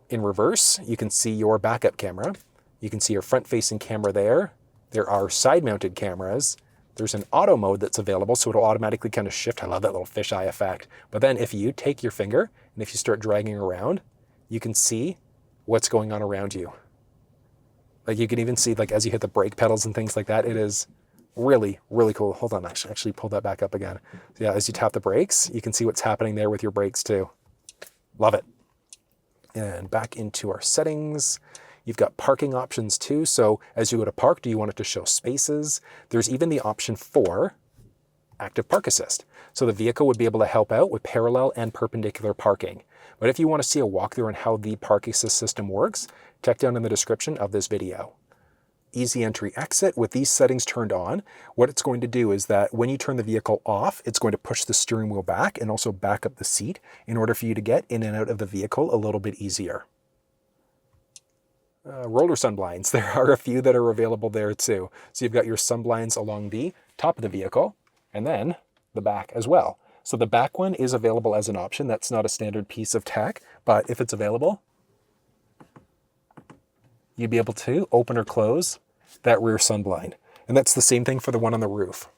In reverse, you can see your backup camera. You can see your front-facing camera there. There are side-mounted cameras. There's an auto mode that's available, so it'll automatically kind of shift. I love that little fisheye effect. But then if you take your finger, and if you start dragging around, you can see what's going on around you. Like you can even see, like as you hit the brake pedals and things like that, it is really, really cool. Hold on, actually pull that back up again. So yeah, as you tap the brakes, you can see what's happening there with your brakes too. Love it. And back into our settings. You've got parking options too. So as you go to park, do you want it to show spaces? There's even the option for active park assist. So the vehicle would be able to help out with parallel and perpendicular parking. But if you want to see a walkthrough on how the park assist system works, check down in the description of this video. Easy entry exit with these settings turned on. What it's going to do is that when you turn the vehicle off, it's going to push the steering wheel back and also back up the seat in order for you to get in and out of the vehicle a little bit easier. Roller sunblinds, there are a few that are available there too. So you've got your sunblinds along the top of the vehicle and then the back as well. So the back one is available as an option. That's not a standard piece of tech, but if it's available, you'd be able to open or close that rear sunblind. And that's the same thing for the one on the roof.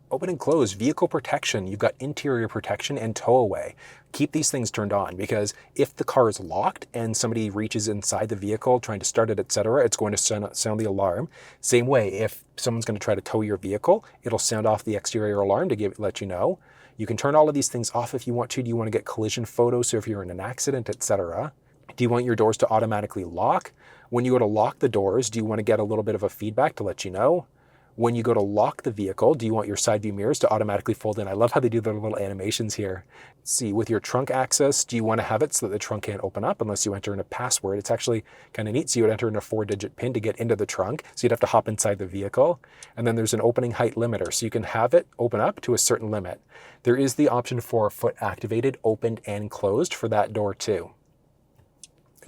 Open and close, vehicle protection. You've got interior protection and tow away. Keep these things turned on because if the car is locked and somebody reaches inside the vehicle trying to start it, etc., it's going to sound the alarm. Same way, if someone's going to try to tow your vehicle, it'll sound off the exterior alarm to let you know. You can turn all of these things off if you want to. Do you want to get collision photos? So if you're in an accident, etc. Do you want your doors to automatically lock? When you go to lock the doors, do you want to get a little bit of a feedback to let you know? When you go to lock the vehicle, do you want your side view mirrors to automatically fold in? I love how they do their little animations here. See, with your trunk access, do you want to have it so that the trunk can't open up unless you enter in a password? It's actually kind of neat. So you would enter in a 4-digit PIN to get into the trunk. So you'd have to hop inside the vehicle. And then there's an opening height limiter. So you can have it open up to a certain limit. There is the option for foot activated, opened and closed for that door too.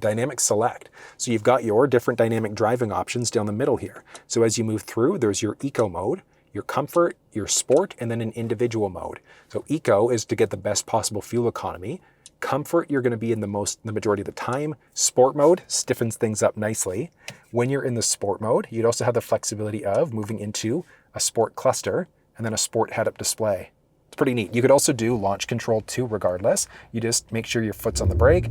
Dynamic select. So you've got your different dynamic driving options down the middle here. So as you move through, there's your eco mode, your comfort, your sport, and then an individual mode. So eco is to get the best possible fuel economy. Comfort, you're going to be in the majority of the time. Sport mode stiffens things up nicely. When you're in the sport mode, you'd also have the flexibility of moving into a sport cluster and then a sport head-up display. It's pretty neat. You could also do launch control too, regardless. You just make sure your foot's on the brake,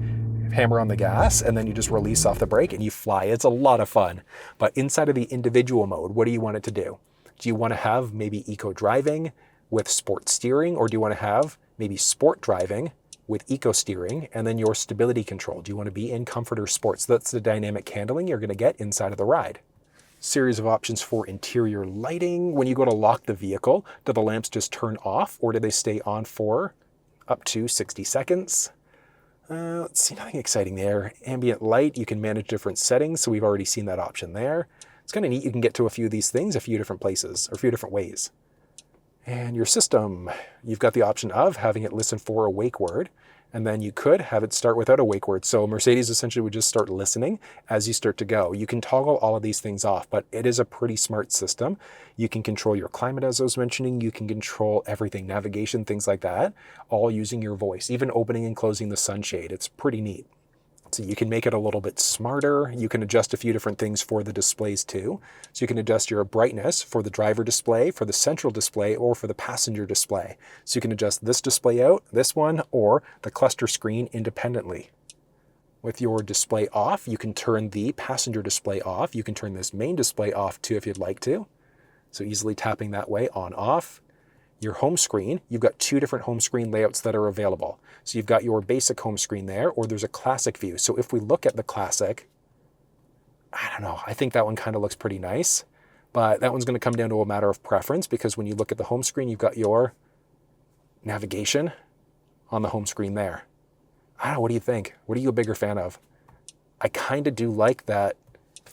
hammer on the gas, and then you just release off the brake and you fly. It's a lot of fun. But inside of the individual mode, what do you want it to do? Do you want to have maybe eco driving with sport steering, or do you want to have maybe sport driving with eco steering and then your stability control? Do you want to be in comfort or sports? That's the dynamic handling you're going to get inside of the ride. Series of options for interior lighting. When you go to lock the vehicle, do the lamps just turn off or do they stay on for up to 60 seconds? Let's see, nothing exciting there. Ambient light, you can manage different settings, so we've already seen that option there. It's kind of neat, you can get to a few of these things a few different places, or a few different ways. And your system, you've got the option of having it listen for a wake word, and then you could have it start without a wake word. So Mercedes essentially would just start listening as you start to go. You can toggle all of these things off, but it is a pretty smart system. You can control your climate, as I was mentioning. You can control everything, navigation, things like that, all using your voice, even opening and closing the sunshade. It's pretty neat. So you can make it a little bit smarter. You can adjust a few different things for the displays too. So you can adjust your brightness for the driver display, for the central display, or for the passenger display. So you can adjust this display out, this one, or the cluster screen independently. With your display off, you can turn the passenger display off. You can turn this main display off too if you'd like to. So easily tapping that way on, off. Your home screen, you've got two different home screen layouts that are available. So you've got your basic home screen there, or there's a classic view. So if we look at the classic, I don't know, I think that one kind of looks pretty nice, but that one's going to come down to a matter of preference, because when you look at the home screen, you've got your navigation on the home screen there. I don't know, what do you think? What are you a bigger fan of? I kind of do like that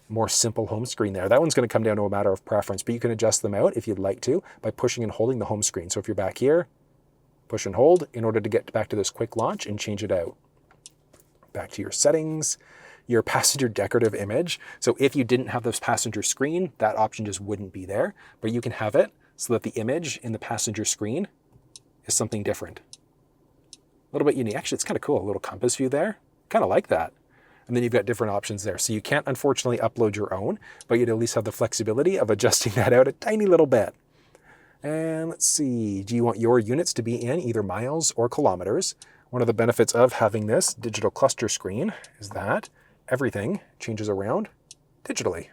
more simple home screen there. That one's going to come down to a matter of preference, but you can adjust them out if you'd like to by pushing and holding the home screen. So if you're back here, push and hold in order to get back to this quick launch and change it out. Back to your settings, your passenger decorative image. So if you didn't have this passenger screen, that option just wouldn't be there, but you can have it so that the image in the passenger screen is something different. A little bit unique. Actually, it's kind of cool. A little compass view there. Kind of like that. And then you've got different options there. So you can't unfortunately upload your own, but you'd at least have the flexibility of adjusting that out a tiny little bit. And let's see, do you want your units to be in either miles or kilometers? One of the benefits of having this digital cluster screen is that everything changes around digitally.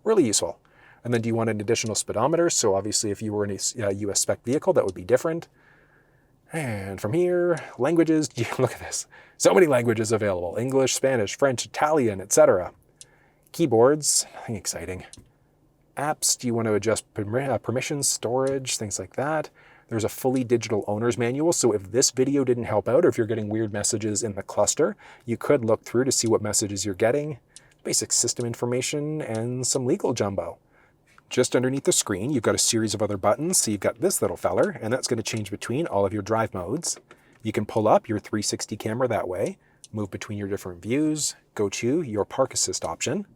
Really useful. And then do you want an additional speedometer? So obviously if you were in a US spec vehicle, that would be different. And from here, languages, look at this. So many languages available: English, Spanish, French, Italian, etc. Keyboards, nothing exciting. Apps, do you want to adjust permissions, storage, things like that? There's a fully digital owner's manual, so if this video didn't help out, or if you're getting weird messages in the cluster, you could look through to see what messages you're getting, basic system information, and some legal jumbo. Just underneath the screen, you've got a series of other buttons. So you've got this little feller, and that's going to change between all of your drive modes. You can pull up your 360 camera that way, move between your different views, go to your park assist option.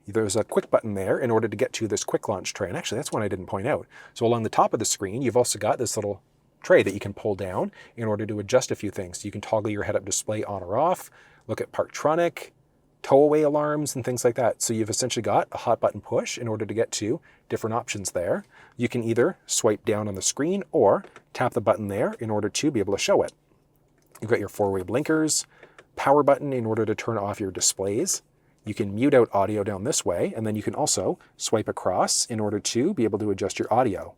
There's a quick button there in order to get to this quick launch tray. And actually, that's one I didn't point out. So along the top of the screen, you've also got this little tray that you can pull down in order to adjust a few things. You can toggle your head-up display on or off, look at Parktronic, tow-away alarms, and things like that. So you've essentially got a hot button push in order to get to different options there. You can either swipe down on the screen or tap the button there in order to be able to show it. You've got your four-way blinkers, power button in order to turn off your displays. You can mute out audio down this way, and then you can also swipe across in order to be able to adjust your audio.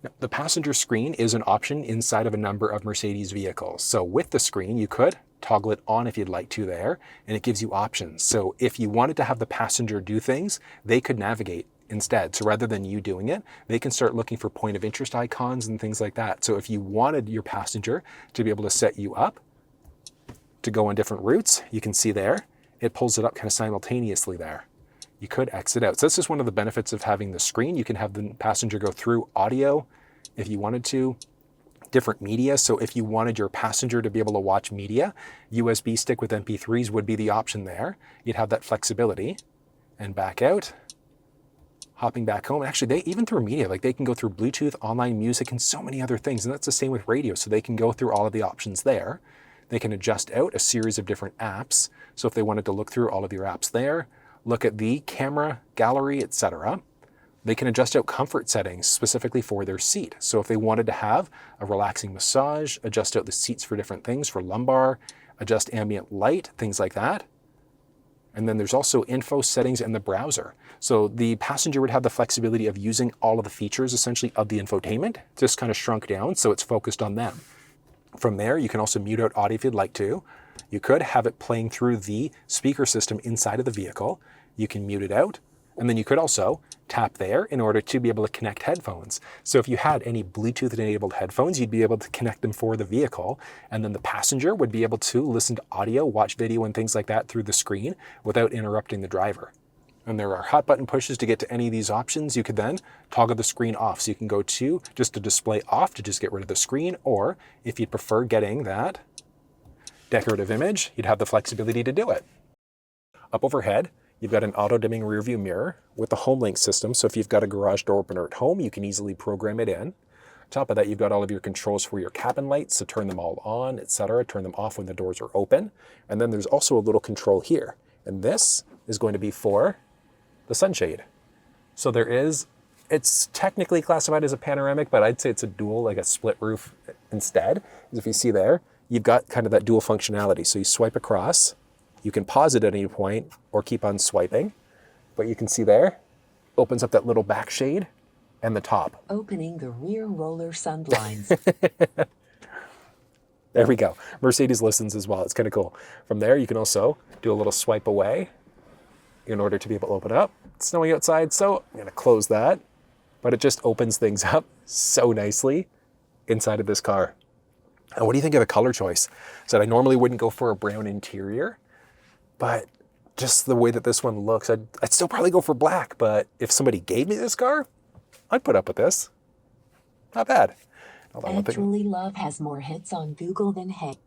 Now, the passenger screen is an option inside of a number of Mercedes vehicles. So with the screen, you could toggle it on if you'd like to there, and it gives you options. So if you wanted to have the passenger do things, they could navigate instead. So rather than you doing it, they can start looking for point of interest icons and things like that. So if you wanted your passenger to be able to set you up to go on different routes, you can see there, it pulls it up kind of simultaneously there. You could exit out. So this is one of the benefits of having the screen. You can have the passenger go through audio if you wanted to, different media. So if you wanted your passenger to be able to watch media, USB stick with MP3s would be the option there. You'd have that flexibility. And back out, hopping back home. Actually, they even through media, like they can go through Bluetooth, online music, and so many other things. And that's the same with radio. So they can go through all of the options there. They can adjust out a series of different apps. So if they wanted to look through all of your apps there, look at the camera, gallery, etc. They can adjust out comfort settings specifically for their seat. So if they wanted to have a relaxing massage, adjust out the seats for different things, for lumbar, adjust ambient light, things like that. And then there's also info settings in the browser. So the passenger would have the flexibility of using all of the features essentially of the infotainment, just kind of shrunk down so it's focused on them. From there, you can also mute out audio if you'd like to. You could have it playing through the speaker system inside of the vehicle. You can mute it out. And then you could also tap there in order to be able to connect headphones. So if you had any Bluetooth-enabled headphones, you'd be able to connect them for the vehicle. And then the passenger would be able to listen to audio, watch video, and things like that through the screen without interrupting the driver. And there are hot button pushes to get to any of these options. You could then toggle the screen off. So you can go to just to display off to just get rid of the screen. Or if you'd prefer getting that decorative image, you'd have the flexibility to do it. Up overhead, you've got an auto-dimming rear view mirror with the home link system. So if you've got a garage door opener at home, you can easily program it in. On top of that, you've got all of your controls for your cabin lights, so turn them all on, etc. Turn them off when the doors are open. And then there's also a little control here. And this is going to be for the sunshade. So there is, it's technically classified as a panoramic, but I'd say it's a dual, like a split roof instead. As if you see there, you've got kind of that dual functionality. So you swipe across, you can pause it at any point or keep on swiping, but you can see there, opens up that little back shade and the top. Opening the rear roller sunblinds. There we go. Mercedes listens as well. It's kind of cool. From there, you can also do a little swipe away in order to be able to open up. It's snowing outside, so I'm going to close that. But it just opens things up so nicely inside of this car. And what do you think of the color choice? So I normally wouldn't go for a brown interior, but just the way that this one looks, I'd still probably go for black, but if somebody gave me this car, I'd put up with this. Not bad. Actually, love has more hits on Google than heck.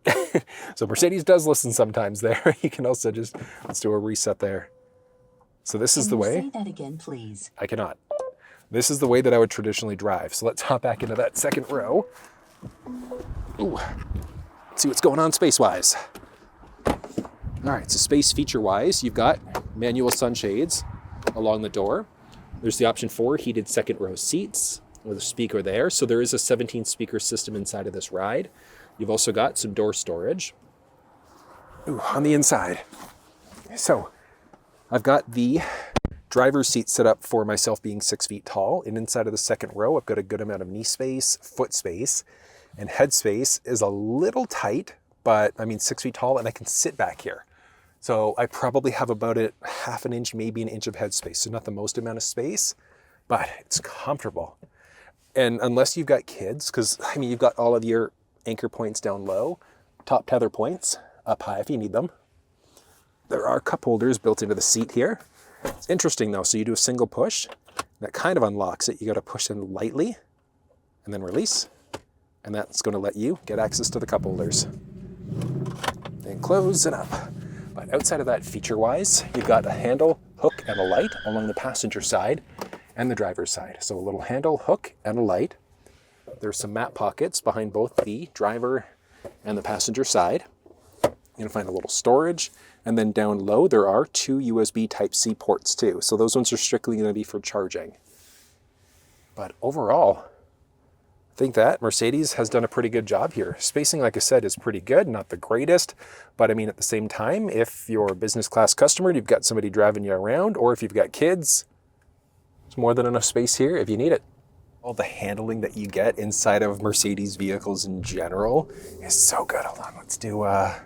So Mercedes does listen sometimes there. You can also just, let's do a reset there. So this is the way. Say that again, please. I cannot. This is the way that I would traditionally drive. So let's hop back into that second row. Ooh. Let's see what's going on space-wise. All right, so space feature-wise, you've got manual sunshades along the door. There's the option for heated second row seats with a speaker there. So there is a 17 speaker system inside of this ride. You've also got some door storage. Ooh, on the inside. So I've got the driver's seat set up for myself being 6 feet tall. And inside of the second row, I've got a good amount of knee space, foot space, and head space is a little tight, but I mean 6 feet tall and I can sit back here. So I probably have about a half an inch, maybe an inch of head space. So not the most amount of space, but it's comfortable. And unless you've got kids, because I mean, you've got all of your anchor points down low, top tether points up high if you need them. There are cup holders built into the seat here. It's interesting though, so you do a single push, that kind of unlocks it. You got to push in lightly and then release. And that's going to let you get access to the cup holders. And close it up. But outside of that, feature-wise, you've got a handle, hook, and a light along the passenger side and the driver's side. So a little handle, hook, and a light. There's some map pockets behind both the driver and the passenger side. You're going to find a little storage. And then down low, there are 2 USB Type-C ports too. So those ones are strictly going to be for charging. But overall, I think that Mercedes has done a pretty good job here. Spacing, like I said, is pretty good, not the greatest, but I mean, at the same time, if you're a business class customer, you've got somebody driving you around, or if you've got kids, there's more than enough space here if you need it. All the handling that you get inside of Mercedes vehicles in general is so good. Hold on, let's do a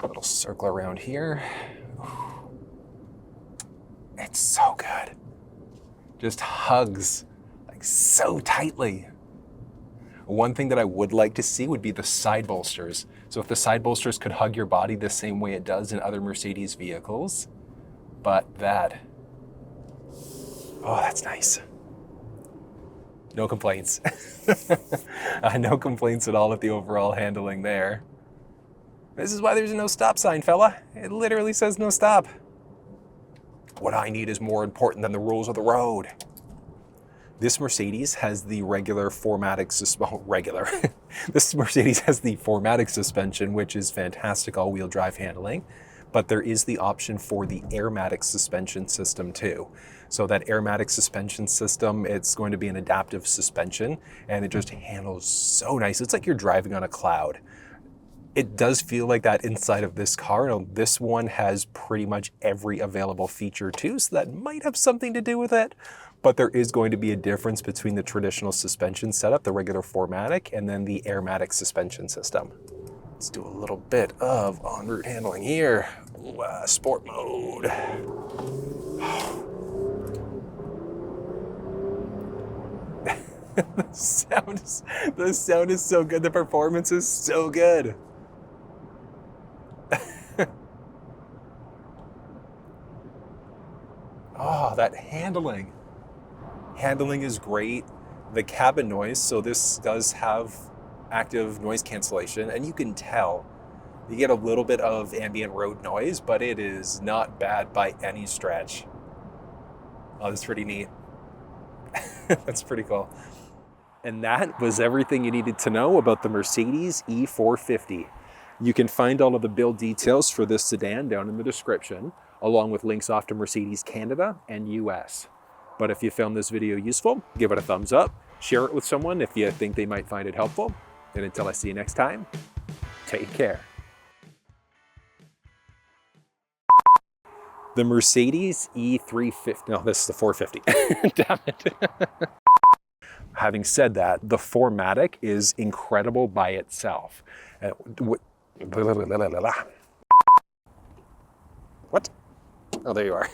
little circle around here. It's so good. Just hugs like so tightly. One thing that I would like to see would be the side bolsters. So if the side bolsters could hug your body the same way it does in other Mercedes vehicles, but that, oh, that's nice. No complaints. No complaints at all at the overall handling there. This is why there's no stop sign, fella. It literally says no stop. What I need is more important than the rules of the road. This Mercedes has the regular 4MATIC This Mercedes has the 4MATIC suspension, which is fantastic all-wheel drive handling, but there is the option for the Airmatic suspension system too. So that Airmatic suspension system, it's going to be an adaptive suspension, and it just handles so nice. It's like you're driving on a cloud. It does feel like that inside of this car. Now, this one has pretty much every available feature too, so that might have something to do with it. But there is going to be a difference between the traditional suspension setup, the regular 4MATIC, and then the Airmatic suspension system. Let's do a little bit of en route handling here. Ooh, sport mode. The sound is so good. The performance is so good. Oh, that handling. Handling is great. The cabin noise, so this does have active noise cancellation, and you can tell you get a little bit of ambient road noise, but it is not bad by any stretch. Oh, that's pretty neat. That's pretty cool. And that was everything you needed to know about the Mercedes E450. You can find all of the build details for this sedan down in the description, along with links off to Mercedes Canada and US. But if you found this video useful, give it a thumbs up, share it with someone if you think they might find it helpful. And until I see you next time, take care. The Mercedes E350, no, this is the 450. Damn it. Having said that, the 4MATIC is incredible by itself. What? Oh, there you are.